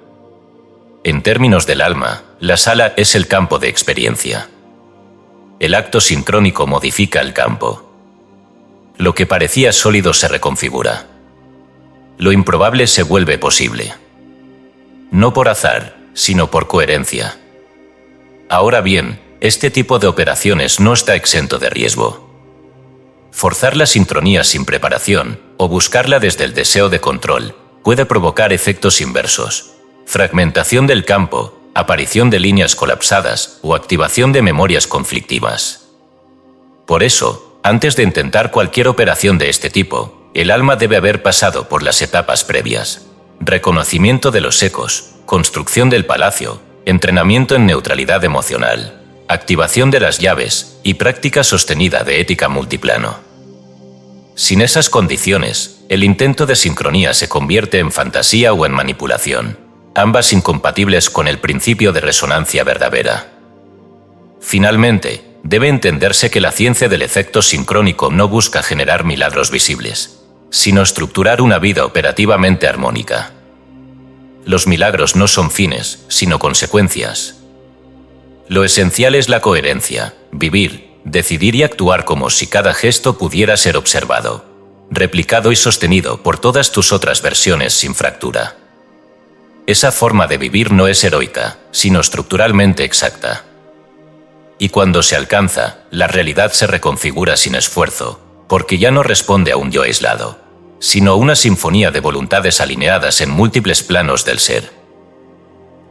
En términos del alma, la sala es el campo de experiencia. el acto sincrónico modifica el campo. Lo que parecía sólido se reconfigura. Lo improbable se vuelve posible. No por azar, sino por coherencia. Ahora bien, este tipo de operaciones no está exento de riesgo. Forzar la sincronía sin preparación, o buscarla desde el deseo de control, puede provocar efectos inversos: fragmentación del campo, aparición de líneas colapsadas o activación de memorias conflictivas. Por eso, antes de intentar cualquier operación de este tipo, el alma debe haber pasado por las etapas previas: reconocimiento de los ecos, construcción del palacio, entrenamiento en neutralidad emocional, activación de las llaves y práctica sostenida de ética multiplano. Sin esas condiciones, el intento de sincronía se convierte en fantasía o en manipulación, ambas incompatibles con el principio de resonancia verdadera. Finalmente, debe entenderse que la ciencia del efecto sincrónico no busca generar milagros visibles, sino estructurar una vida operativamente armónica. Los milagros no son fines, sino consecuencias. Lo esencial es la coherencia, vivir, decidir y actuar como si cada gesto pudiera ser observado, replicado y sostenido por todas tus otras versiones sin fractura. Esa forma de vivir no es heroica, sino estructuralmente exacta. Y cuando se alcanza, la realidad se reconfigura sin esfuerzo, porque ya no responde a un yo aislado, sino a una sinfonía de voluntades alineadas en múltiples planos del ser.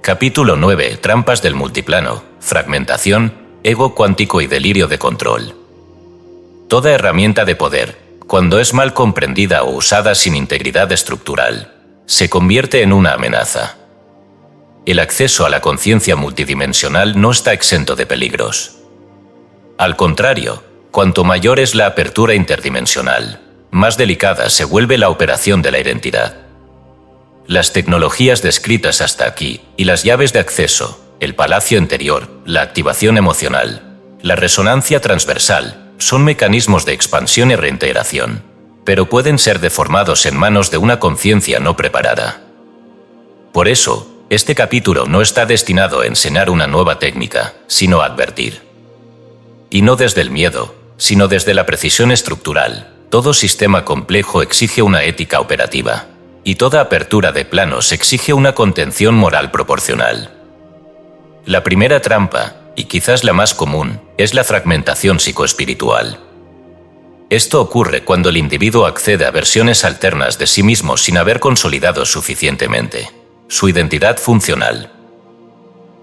Capítulo 9. Trampas del multiplano, fragmentación, ego cuántico y delirio de control. Toda herramienta de poder, cuando es mal comprendida o usada sin integridad estructural, se convierte en una amenaza. El acceso a la conciencia multidimensional no está exento de peligros. Al contrario, cuanto mayor es la apertura interdimensional, más delicada se vuelve la operación de la identidad. Las tecnologías descritas hasta aquí y las llaves de acceso, el palacio interior, la activación emocional, la resonancia transversal, son mecanismos de expansión y reintegración, pero pueden ser deformados en manos de una conciencia no preparada. Por eso, este capítulo no está destinado a enseñar una nueva técnica, sino a advertir. Y no desde el miedo, sino desde la precisión estructural. Todo sistema complejo exige una ética operativa, y toda apertura de planos exige una contención moral proporcional. La primera trampa, y quizás la más común, es la fragmentación psicoespiritual. Esto ocurre cuando el individuo accede a versiones alternas de sí mismo sin haber consolidado suficientemente su identidad funcional.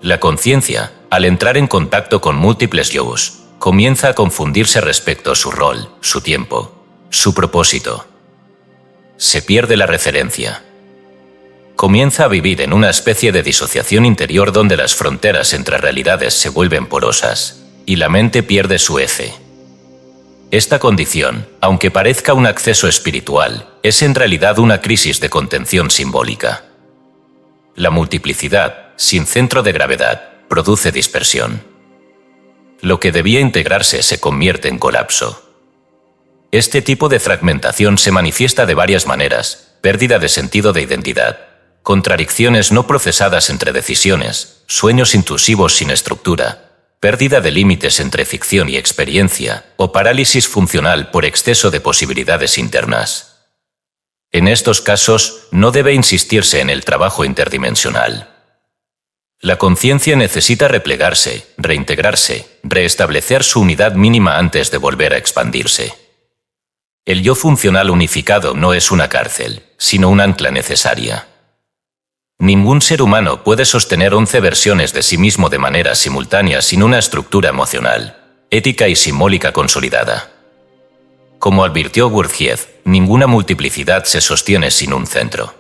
La conciencia, al entrar en contacto con múltiples yos, comienza a confundirse respecto a su rol, su tiempo, su propósito. Se pierde la referencia. Comienza a vivir en una especie de disociación interior donde las fronteras entre realidades se vuelven porosas, y la mente pierde su eje. Esta condición, aunque parezca un acceso espiritual, es en realidad una crisis de contención simbólica. La multiplicidad, sin centro de gravedad, produce dispersión. Lo que debía integrarse se convierte en colapso. Este tipo de fragmentación se manifiesta de varias maneras: pérdida de sentido de identidad, contradicciones no procesadas entre decisiones, sueños intrusivos sin estructura, pérdida de límites entre ficción y experiencia, o parálisis funcional por exceso de posibilidades internas. En estos casos, no debe insistirse en el trabajo interdimensional. La conciencia necesita replegarse, reintegrarse, restablecer su unidad mínima antes de volver a expandirse. El yo funcional unificado no es una cárcel, sino un ancla necesaria. Ningún ser humano puede sostener 11 versiones de sí mismo de manera simultánea sin una estructura emocional, ética y simbólica consolidada. Como advirtió Gurdjieff, ninguna multiplicidad se sostiene sin un centro.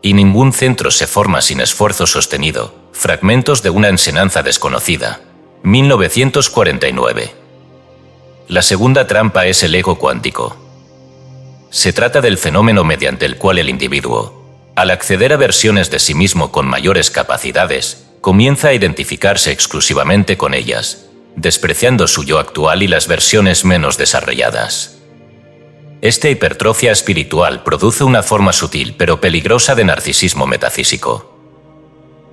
Y ningún centro se forma sin esfuerzo sostenido. Fragmentos de una enseñanza desconocida. 1949. La segunda trampa es el ego cuántico. Se trata del fenómeno mediante el cual el individuo, al acceder a versiones de sí mismo con mayores capacidades, comienza a identificarse exclusivamente con ellas, despreciando su yo actual y las versiones menos desarrolladas. Esta hipertrofia espiritual produce una forma sutil pero peligrosa de narcisismo metafísico.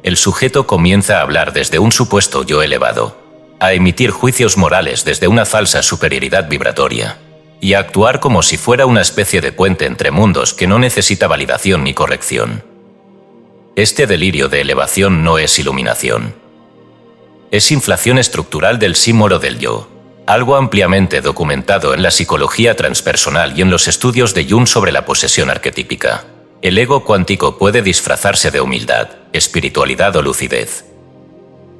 El sujeto comienza a hablar desde un supuesto yo elevado, a emitir juicios morales desde una falsa superioridad vibratoria, y a actuar como si fuera una especie de puente entre mundos que no necesita validación ni corrección. Este delirio de elevación no es iluminación. Es inflación estructural del símbolo del yo, algo ampliamente documentado en la psicología transpersonal y en los estudios de Jung sobre la posesión arquetípica. El ego cuántico puede disfrazarse de humildad, espiritualidad o lucidez.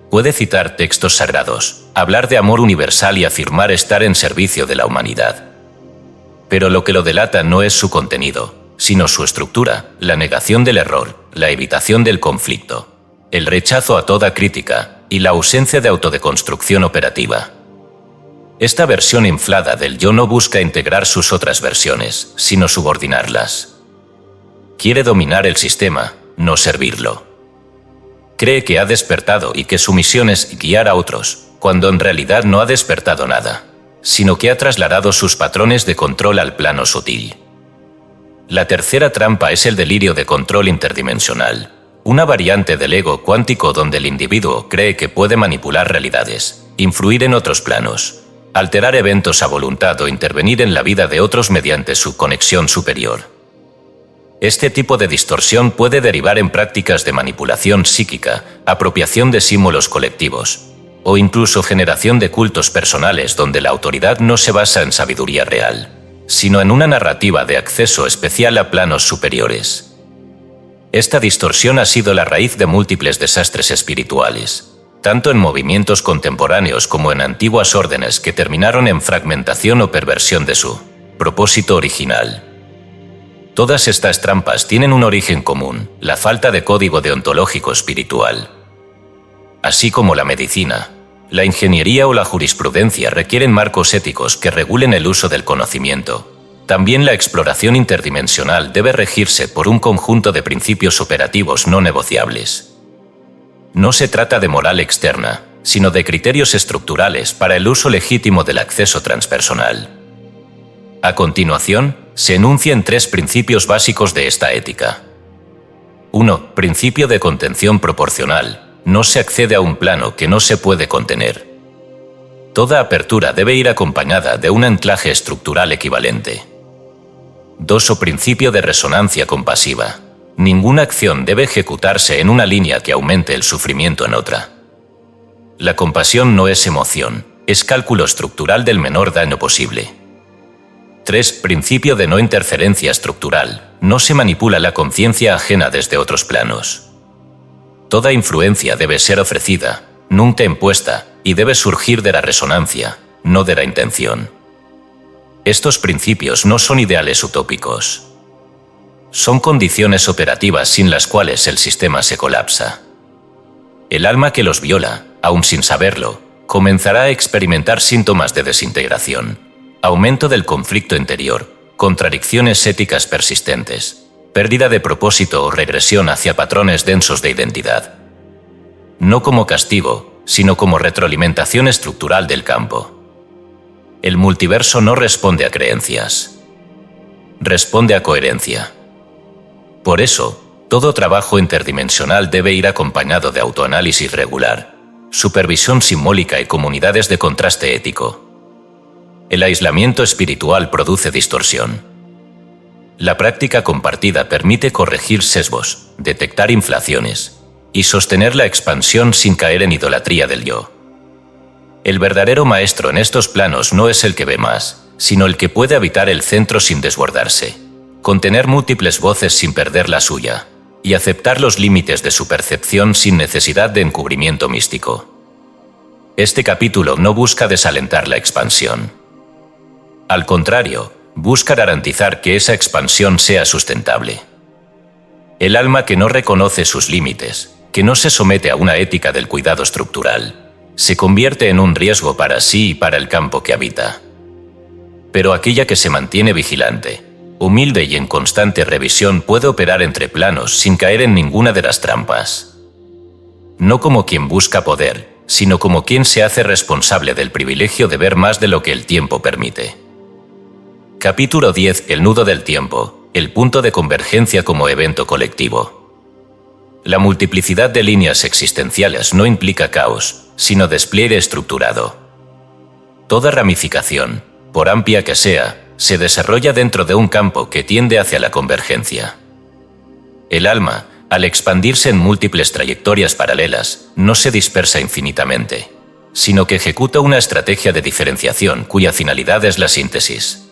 Puede citar textos sagrados, hablar de amor universal y afirmar estar en servicio de la humanidad. Pero lo que lo delata no es su contenido, sino su estructura, la negación del error, la evitación del conflicto, el rechazo a toda crítica y la ausencia de autodeconstrucción operativa. Esta versión inflada del yo no busca integrar sus otras versiones, sino subordinarlas. Quiere dominar el sistema, no servirlo. Cree que ha despertado y que su misión es guiar a otros, cuando en realidad no ha despertado nada, sino que ha trasladado sus patrones de control al plano sutil. La tercera trampa es el delirio de control interdimensional, una variante del ego cuántico donde el individuo cree que puede manipular realidades, influir en otros planos, alterar eventos a voluntad o intervenir en la vida de otros mediante su conexión superior. Este tipo de distorsión puede derivar en prácticas de manipulación psíquica, apropiación de símbolos colectivos, o incluso generación de cultos personales donde la autoridad no se basa en sabiduría real, sino en una narrativa de acceso especial a planos superiores. Esta distorsión ha sido la raíz de múltiples desastres espirituales, tanto en movimientos contemporáneos como en antiguas órdenes que terminaron en fragmentación o perversión de su propósito original. Todas estas trampas tienen un origen común, la falta de código deontológico espiritual. Así como la medicina, la ingeniería o la jurisprudencia requieren marcos éticos que regulen el uso del conocimiento. También la exploración interdimensional debe regirse por un conjunto de principios operativos no negociables. No se trata de moral externa, sino de criterios estructurales para el uso legítimo del acceso transpersonal. A continuación, se enuncian 3 principios básicos de esta ética. 1. Principio de contención proporcional. No se accede a un plano que no se puede contener. Toda apertura debe ir acompañada de un anclaje estructural equivalente. 2. Principio de resonancia compasiva. Ninguna acción debe ejecutarse en una línea que aumente el sufrimiento en otra. La compasión no es emoción, es cálculo estructural del menor daño posible. 3. Principio de no interferencia estructural. No se manipula la conciencia ajena desde otros planos. Toda influencia debe ser ofrecida, nunca impuesta, y debe surgir de la resonancia, no de la intención. Estos principios no son ideales utópicos. Son condiciones operativas sin las cuales el sistema se colapsa. El alma que los viola, aun sin saberlo, comenzará a experimentar síntomas de desintegración, aumento del conflicto interior, contradicciones éticas persistentes, pérdida de propósito o regresión hacia patrones densos de identidad. No como castigo, sino como retroalimentación estructural del campo. El multiverso no responde a creencias. Responde a coherencia. Por eso, todo trabajo interdimensional debe ir acompañado de autoanálisis regular, supervisión simbólica y comunidades de contraste ético. El aislamiento espiritual produce distorsión. La práctica compartida permite corregir sesgos, detectar inflaciones y sostener la expansión sin caer en idolatría del yo. El verdadero maestro en estos planos no es el que ve más, sino el que puede habitar el centro sin desbordarse, contener múltiples voces sin perder la suya, y aceptar los límites de su percepción sin necesidad de encubrimiento místico. Este capítulo no busca desalentar la expansión. Al contrario, busca garantizar que esa expansión sea sustentable. El alma que no reconoce sus límites, que no se somete a una ética del cuidado estructural, se convierte en un riesgo para sí y para el campo que habita. Pero aquella que se mantiene vigilante, humilde y en constante revisión puede operar entre planos sin caer en ninguna de las trampas. No como quien busca poder, sino como quien se hace responsable del privilegio de ver más de lo que el tiempo permite. Capítulo 10. El nudo del tiempo, el punto de convergencia como evento colectivo. La multiplicidad de líneas existenciales no implica caos, sino despliegue estructurado. Toda ramificación, por amplia que sea, se desarrolla dentro de un campo que tiende hacia la convergencia. El alma, al expandirse en múltiples trayectorias paralelas, no se dispersa infinitamente, sino que ejecuta una estrategia de diferenciación cuya finalidad es la síntesis.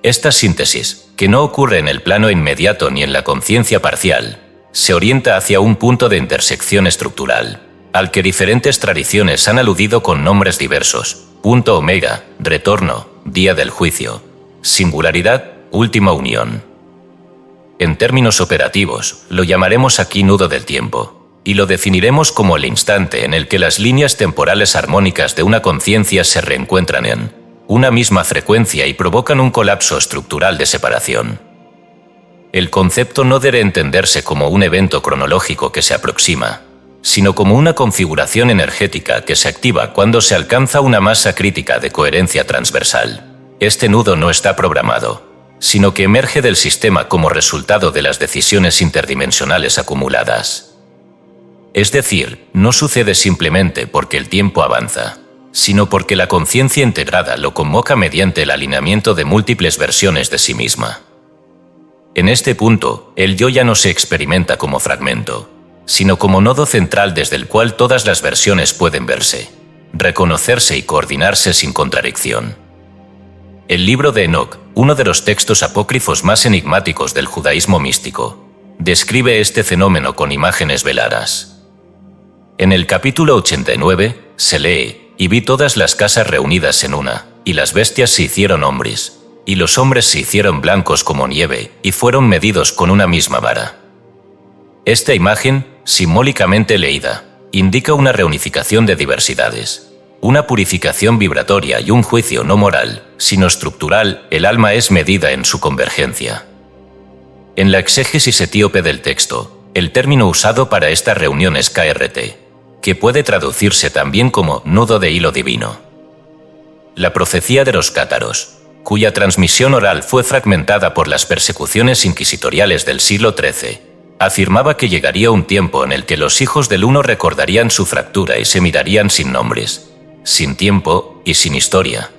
Esta síntesis, que no ocurre en el plano inmediato ni en la conciencia parcial, se orienta hacia un punto de intersección estructural, al que diferentes tradiciones han aludido con nombres diversos: punto omega, retorno, día del juicio, singularidad, última unión. En términos operativos, lo llamaremos aquí nudo del tiempo, y lo definiremos como el instante en el que las líneas temporales armónicas de una conciencia se reencuentran en una misma frecuencia y provocan un colapso estructural de separación. El concepto no debe entenderse como un evento cronológico que se aproxima, sino como una configuración energética que se activa cuando se alcanza una masa crítica de coherencia transversal. Este nudo no está programado, sino que emerge del sistema como resultado de las decisiones interdimensionales acumuladas. Es decir, no sucede simplemente porque el tiempo avanza, sino porque la conciencia integrada lo convoca mediante el alineamiento de múltiples versiones de sí misma. En este punto, el yo ya no se experimenta como fragmento, sino como nodo central desde el cual todas las versiones pueden verse, reconocerse y coordinarse sin contradicción. El libro de Enoc, uno de los textos apócrifos más enigmáticos del judaísmo místico, describe este fenómeno con imágenes veladas. En el capítulo 89 se lee: «Y vi todas las casas reunidas en una, y las bestias se hicieron hombres, y los hombres se hicieron blancos como nieve, y fueron medidos con una misma vara». Esta imagen, simbólicamente leída, indica una reunificación de diversidades, una purificación vibratoria y un juicio no moral, sino estructural. El alma es medida en su convergencia. En la exégesis etíope del texto, el término usado para esta reunión es KRT, que puede traducirse también como nudo de hilo divino. La profecía de los cátaros, cuya transmisión oral fue fragmentada por las persecuciones inquisitoriales del siglo XIII, afirmaba que llegaría un tiempo en el que los hijos del uno recordarían su fractura y se mirarían sin nombres, sin tiempo y sin historia.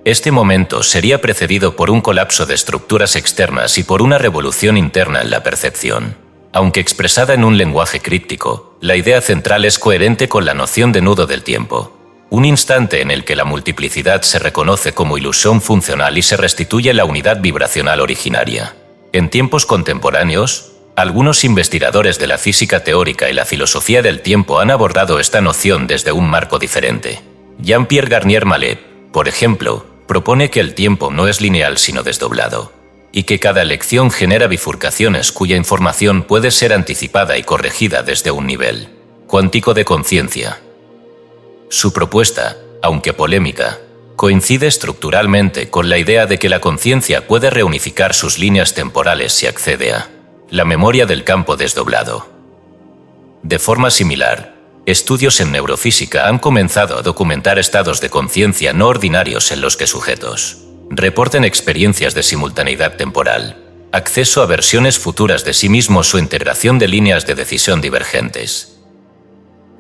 Este momento sería precedido por un colapso de estructuras externas y por una revolución interna en la percepción. Aunque expresada en un lenguaje críptico, la idea central es coherente con la noción de nudo del tiempo, un instante en el que la multiplicidad se reconoce como ilusión funcional y se restituye la unidad vibracional originaria. En tiempos contemporáneos, algunos investigadores de la física teórica y la filosofía del tiempo han abordado esta noción desde un marco diferente. Jean-Pierre Garnier Mallet, por ejemplo, propone que el tiempo no es lineal sino desdoblado, y que cada elección genera bifurcaciones cuya información puede ser anticipada y corregida desde un nivel cuántico de conciencia. Su propuesta, aunque polémica, coincide estructuralmente con la idea de que la conciencia puede reunificar sus líneas temporales si accede a la memoria del campo desdoblado. De forma similar, estudios en neurofísica han comenzado a documentar estados de conciencia no ordinarios en los que sujetos reporten experiencias de simultaneidad temporal, acceso a versiones futuras de sí mismos o integración de líneas de decisión divergentes.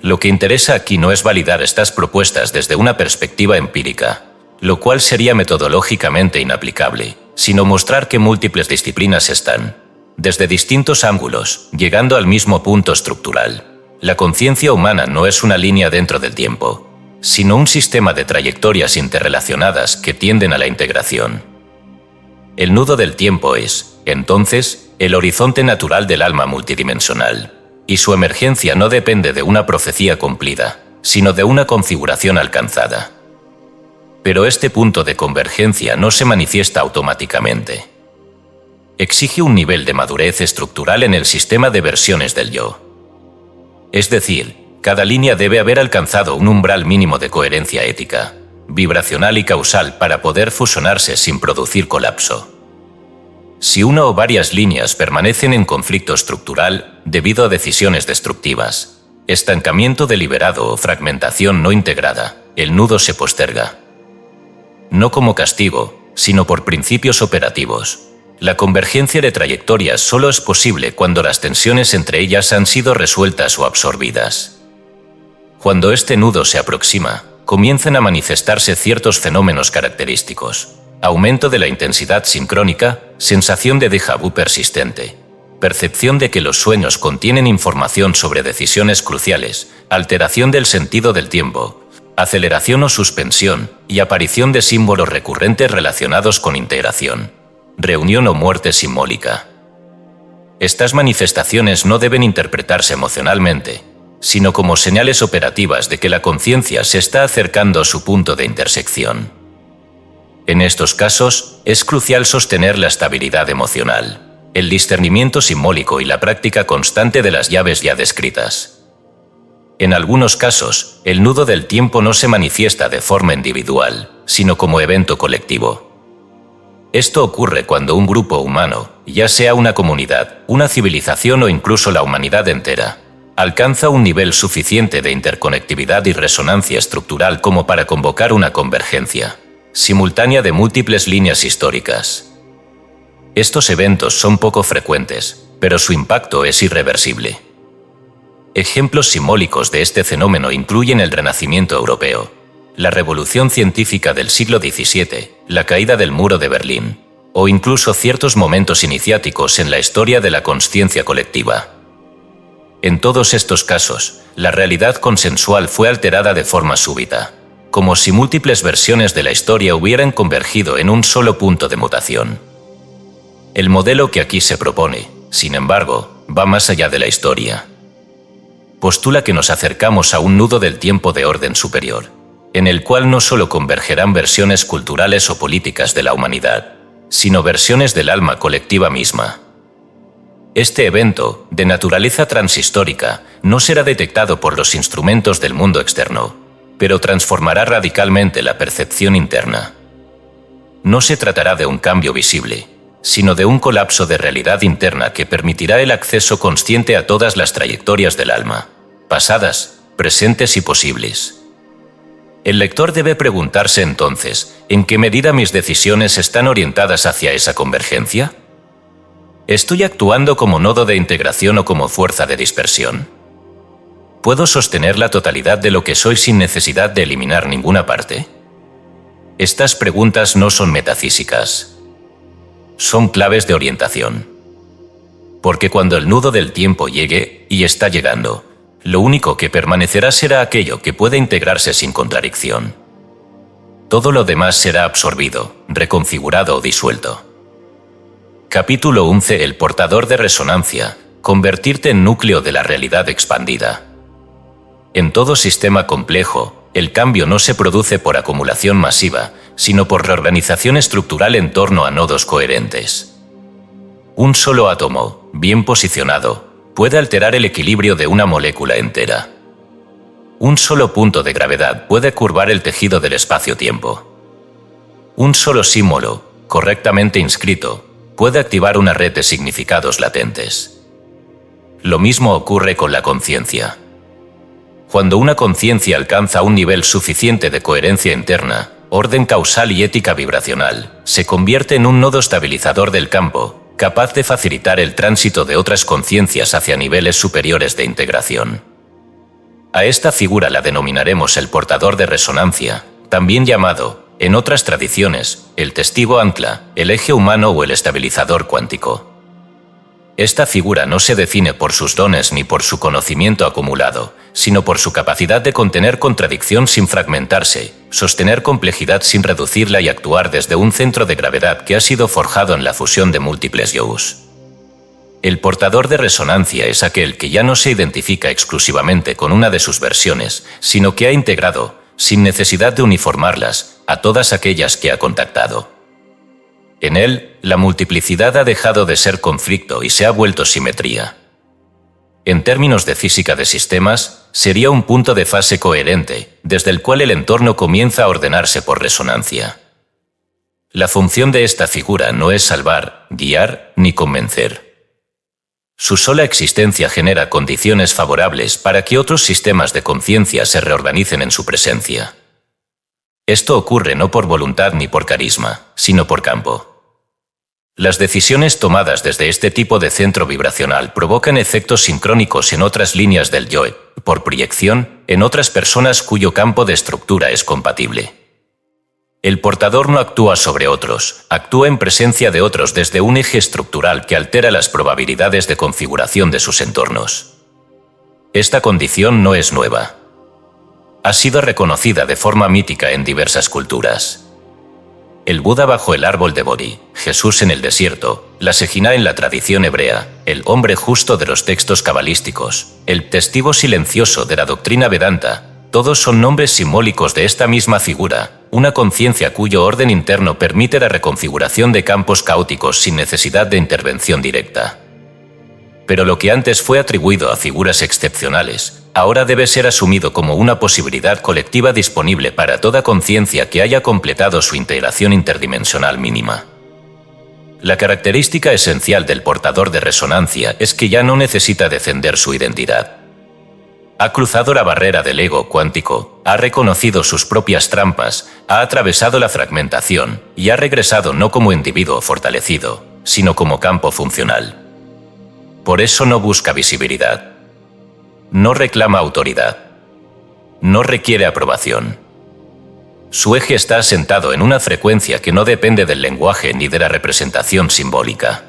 Lo que interesa aquí no es validar estas propuestas desde una perspectiva empírica, lo cual sería metodológicamente inaplicable, sino mostrar que múltiples disciplinas están, desde distintos ángulos, llegando al mismo punto estructural. La conciencia humana no es una línea dentro del tiempo, sino un sistema de trayectorias interrelacionadas que tienden a la integración. El nudo del tiempo es, entonces, el horizonte natural del alma multidimensional, y su emergencia no depende de una profecía cumplida, sino de una configuración alcanzada. Pero este punto de convergencia no se manifiesta automáticamente. Exige un nivel de madurez estructural en el sistema de versiones del yo. Es decir, cada línea debe haber alcanzado un umbral mínimo de coherencia ética, vibracional y causal para poder fusionarse sin producir colapso. Si una o varias líneas permanecen en conflicto estructural debido a decisiones destructivas, estancamiento deliberado o fragmentación no integrada, el nudo se posterga. No como castigo, sino por principios operativos. La convergencia de trayectorias solo es posible cuando las tensiones entre ellas han sido resueltas o absorbidas. Cuando este nudo se aproxima, comienzan a manifestarse ciertos fenómenos característicos: aumento de la intensidad sincrónica, sensación de déjà vu persistente, percepción de que los sueños contienen información sobre decisiones cruciales, alteración del sentido del tiempo, aceleración o suspensión y aparición de símbolos recurrentes relacionados con integración, reunión o muerte simbólica. Estas manifestaciones no deben interpretarse emocionalmente, sino como señales operativas de que la conciencia se está acercando a su punto de intersección. En estos casos, es crucial sostener la estabilidad emocional, el discernimiento simbólico y la práctica constante de las llaves ya descritas. En algunos casos, el nudo del tiempo no se manifiesta de forma individual, sino como evento colectivo. Esto ocurre cuando un grupo humano, ya sea una comunidad, una civilización o incluso la humanidad entera, alcanza un nivel suficiente de interconectividad y resonancia estructural como para convocar una convergencia simultánea de múltiples líneas históricas. Estos eventos son poco frecuentes, pero su impacto es irreversible. Ejemplos simbólicos de este fenómeno incluyen el Renacimiento europeo, la Revolución Científica del siglo XVII, la caída del Muro de Berlín, o incluso ciertos momentos iniciáticos en la historia de la consciencia colectiva. En todos estos casos, la realidad consensual fue alterada de forma súbita, como si múltiples versiones de la historia hubieran convergido en un solo punto de mutación. El modelo que aquí se propone, sin embargo, va más allá de la historia. Postula que nos acercamos a un nudo del tiempo de orden superior, en el cual no solo convergerán versiones culturales o políticas de la humanidad, sino versiones del alma colectiva misma. Este evento, de naturaleza transhistórica, no será detectado por los instrumentos del mundo externo, pero transformará radicalmente la percepción interna. No se tratará de un cambio visible, sino de un colapso de realidad interna que permitirá el acceso consciente a todas las trayectorias del alma, pasadas, presentes y posibles. El lector debe preguntarse entonces, ¿en qué medida mis decisiones están orientadas hacia esa convergencia? ¿Estoy actuando como nodo de integración o como fuerza de dispersión? ¿Puedo sostener la totalidad de lo que soy sin necesidad de eliminar ninguna parte? Estas preguntas no son metafísicas. Son claves de orientación. Porque cuando el nudo del tiempo llegue, y está llegando, lo único que permanecerá será aquello que puede integrarse sin contradicción. Todo lo demás será absorbido, reconfigurado o disuelto. Capítulo 11. El portador de resonancia. Convertirte en núcleo de la realidad expandida. En todo sistema complejo, el cambio no se produce por acumulación masiva, sino por reorganización estructural en torno a nodos coherentes. Un solo átomo, bien posicionado, puede alterar el equilibrio de una molécula entera. Un solo punto de gravedad puede curvar el tejido del espacio-tiempo. Un solo símbolo, correctamente inscrito, puede activar una red de significados latentes. Lo mismo ocurre con la conciencia. Cuando una conciencia alcanza un nivel suficiente de coherencia interna, orden causal y ética vibracional, se convierte en un nodo estabilizador del campo, capaz de facilitar el tránsito de otras conciencias hacia niveles superiores de integración. A esta figura la denominaremos el portador de resonancia, también llamado, en otras tradiciones, el testigo ancla, el eje humano o el estabilizador cuántico. Esta figura no se define por sus dones ni por su conocimiento acumulado, sino por su capacidad de contener contradicción sin fragmentarse, sostener complejidad sin reducirla y actuar desde un centro de gravedad que ha sido forjado en la fusión de múltiples yous. El portador de resonancia es aquel que ya no se identifica exclusivamente con una de sus versiones, sino que ha integrado, sin necesidad de uniformarlas, a todas aquellas que ha contactado. En él, la multiplicidad ha dejado de ser conflicto y se ha vuelto simetría. En términos de física de sistemas, sería un punto de fase coherente, desde el cual el entorno comienza a ordenarse por resonancia. La función de esta figura no es salvar, guiar ni convencer. Su sola existencia genera condiciones favorables para que otros sistemas de conciencia se reorganicen en su presencia. Esto ocurre no por voluntad ni por carisma, sino por campo. Las decisiones tomadas desde este tipo de centro vibracional provocan efectos sincrónicos en otras líneas del yo, por proyección, en otras personas cuyo campo de estructura es compatible. El portador no actúa sobre otros, actúa en presencia de otros desde un eje estructural que altera las probabilidades de configuración de sus entornos. Esta condición no es nueva. Ha sido reconocida de forma mítica en diversas culturas. El Buda bajo el árbol de Bodhi, Jesús en el desierto, la Shejina en la tradición hebrea, el hombre justo de los textos cabalísticos, el testigo silencioso de la doctrina Vedanta, todos son nombres simbólicos de esta misma figura, una conciencia cuyo orden interno permite la reconfiguración de campos caóticos sin necesidad de intervención directa. Pero lo que antes fue atribuido a figuras excepcionales, ahora debe ser asumido como una posibilidad colectiva disponible para toda conciencia que haya completado su integración interdimensional mínima. La característica esencial del portador de resonancia es que ya no necesita defender su identidad. Ha cruzado la barrera del ego cuántico, ha reconocido sus propias trampas, ha atravesado la fragmentación y ha regresado no como individuo fortalecido, sino como campo funcional. Por eso no busca visibilidad. No reclama autoridad. No requiere aprobación. Su eje está asentado en una frecuencia que no depende del lenguaje ni de la representación simbólica.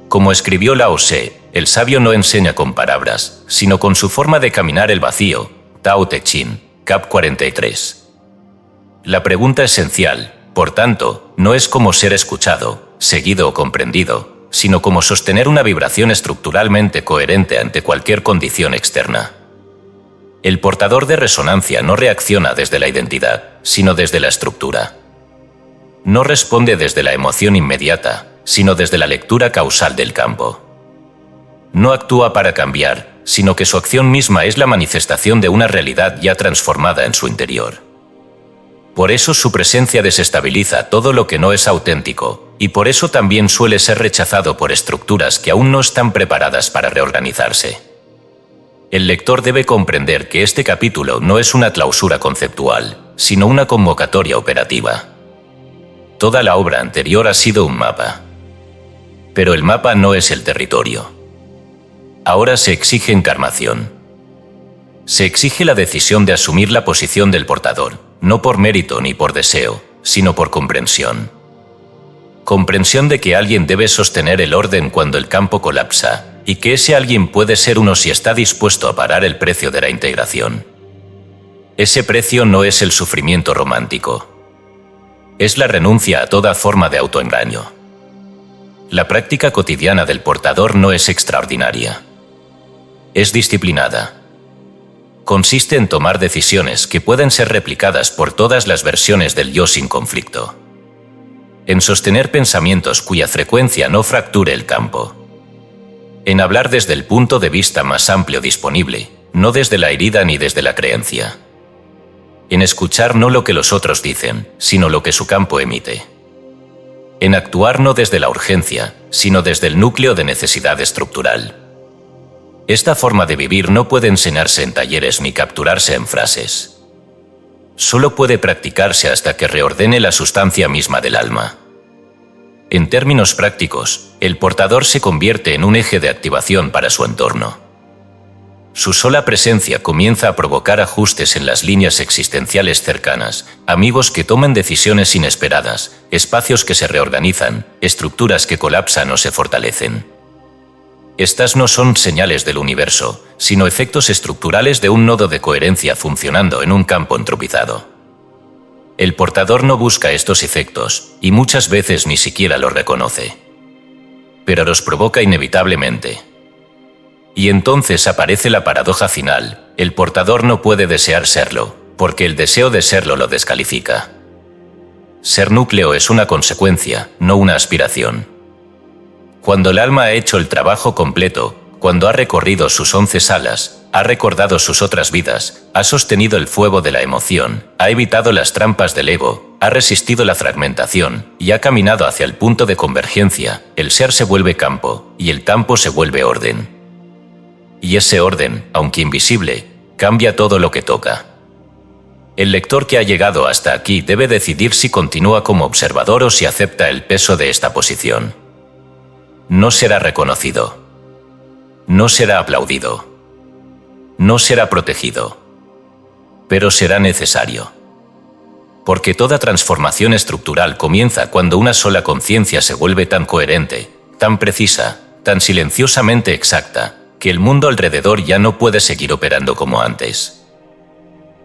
Como escribió Lao Tse, el sabio no enseña con palabras, sino con su forma de caminar el vacío, Tao Te Ching, Cap 43. La pregunta esencial, por tanto, no es cómo ser escuchado, seguido o comprendido, sino cómo sostener una vibración estructuralmente coherente ante cualquier condición externa. El portador de resonancia no reacciona desde la identidad, sino desde la estructura. No responde desde la emoción inmediata, sino desde la lectura causal del campo. No actúa para cambiar, sino que su acción misma es la manifestación de una realidad ya transformada en su interior. Por eso su presencia desestabiliza todo lo que no es auténtico, y por eso también suele ser rechazado por estructuras que aún no están preparadas para reorganizarse. El lector debe comprender que este capítulo no es una clausura conceptual, sino una convocatoria operativa. Toda la obra anterior ha sido un mapa. Pero el mapa no es el territorio. Ahora se exige encarnación. Se exige la decisión de asumir la posición del portador, no por mérito ni por deseo, sino por comprensión. Comprensión de que alguien debe sostener el orden cuando el campo colapsa, y que ese alguien puede ser uno si está dispuesto a pagar el precio de la integración. Ese precio no es el sufrimiento romántico. Es la renuncia a toda forma de autoengaño. La práctica cotidiana del portador no es extraordinaria. Es disciplinada. Consiste en tomar decisiones que pueden ser replicadas por todas las versiones del yo sin conflicto. En sostener pensamientos cuya frecuencia no fracture el campo. En hablar desde el punto de vista más amplio disponible, no desde la herida ni desde la creencia. En escuchar no lo que los otros dicen, sino lo que su campo emite. En actuar no desde la urgencia, sino desde el núcleo de necesidad estructural. Esta forma de vivir no puede enseñarse en talleres ni capturarse en frases. Solo puede practicarse hasta que reordene la sustancia misma del alma. En términos prácticos, el portador se convierte en un eje de activación para su entorno. Su sola presencia comienza a provocar ajustes en las líneas existenciales cercanas, amigos que toman decisiones inesperadas, espacios que se reorganizan, estructuras que colapsan o se fortalecen. Estas no son señales del universo, sino efectos estructurales de un nodo de coherencia funcionando en un campo entropizado. El portador no busca estos efectos, y muchas veces ni siquiera los reconoce. Pero los provoca inevitablemente. Y entonces aparece la paradoja final: el portador no puede desear serlo, porque el deseo de serlo lo descalifica. Ser núcleo es una consecuencia, no una aspiración. Cuando el alma ha hecho el trabajo completo, cuando ha recorrido sus 11 salas, ha recordado sus otras vidas, ha sostenido el fuego de la emoción, ha evitado las trampas del ego, ha resistido la fragmentación y ha caminado hacia el punto de convergencia, el ser se vuelve campo y el campo se vuelve orden. Y ese orden, aunque invisible, cambia todo lo que toca. El lector que ha llegado hasta aquí debe decidir si continúa como observador o si acepta el peso de esta posición. No será reconocido. No será aplaudido. No será protegido. Pero será necesario. Porque toda transformación estructural comienza cuando una sola conciencia se vuelve tan coherente, tan precisa, tan silenciosamente exacta, que el mundo alrededor ya no puede seguir operando como antes.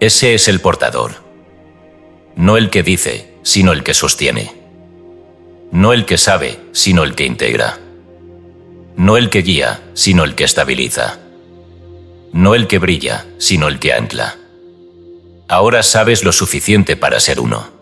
Ese es el portador. No el que dice, sino el que sostiene. No el que sabe, sino el que integra. No el que guía, sino el que estabiliza. No el que brilla, sino el que ancla. Ahora sabes lo suficiente para ser uno.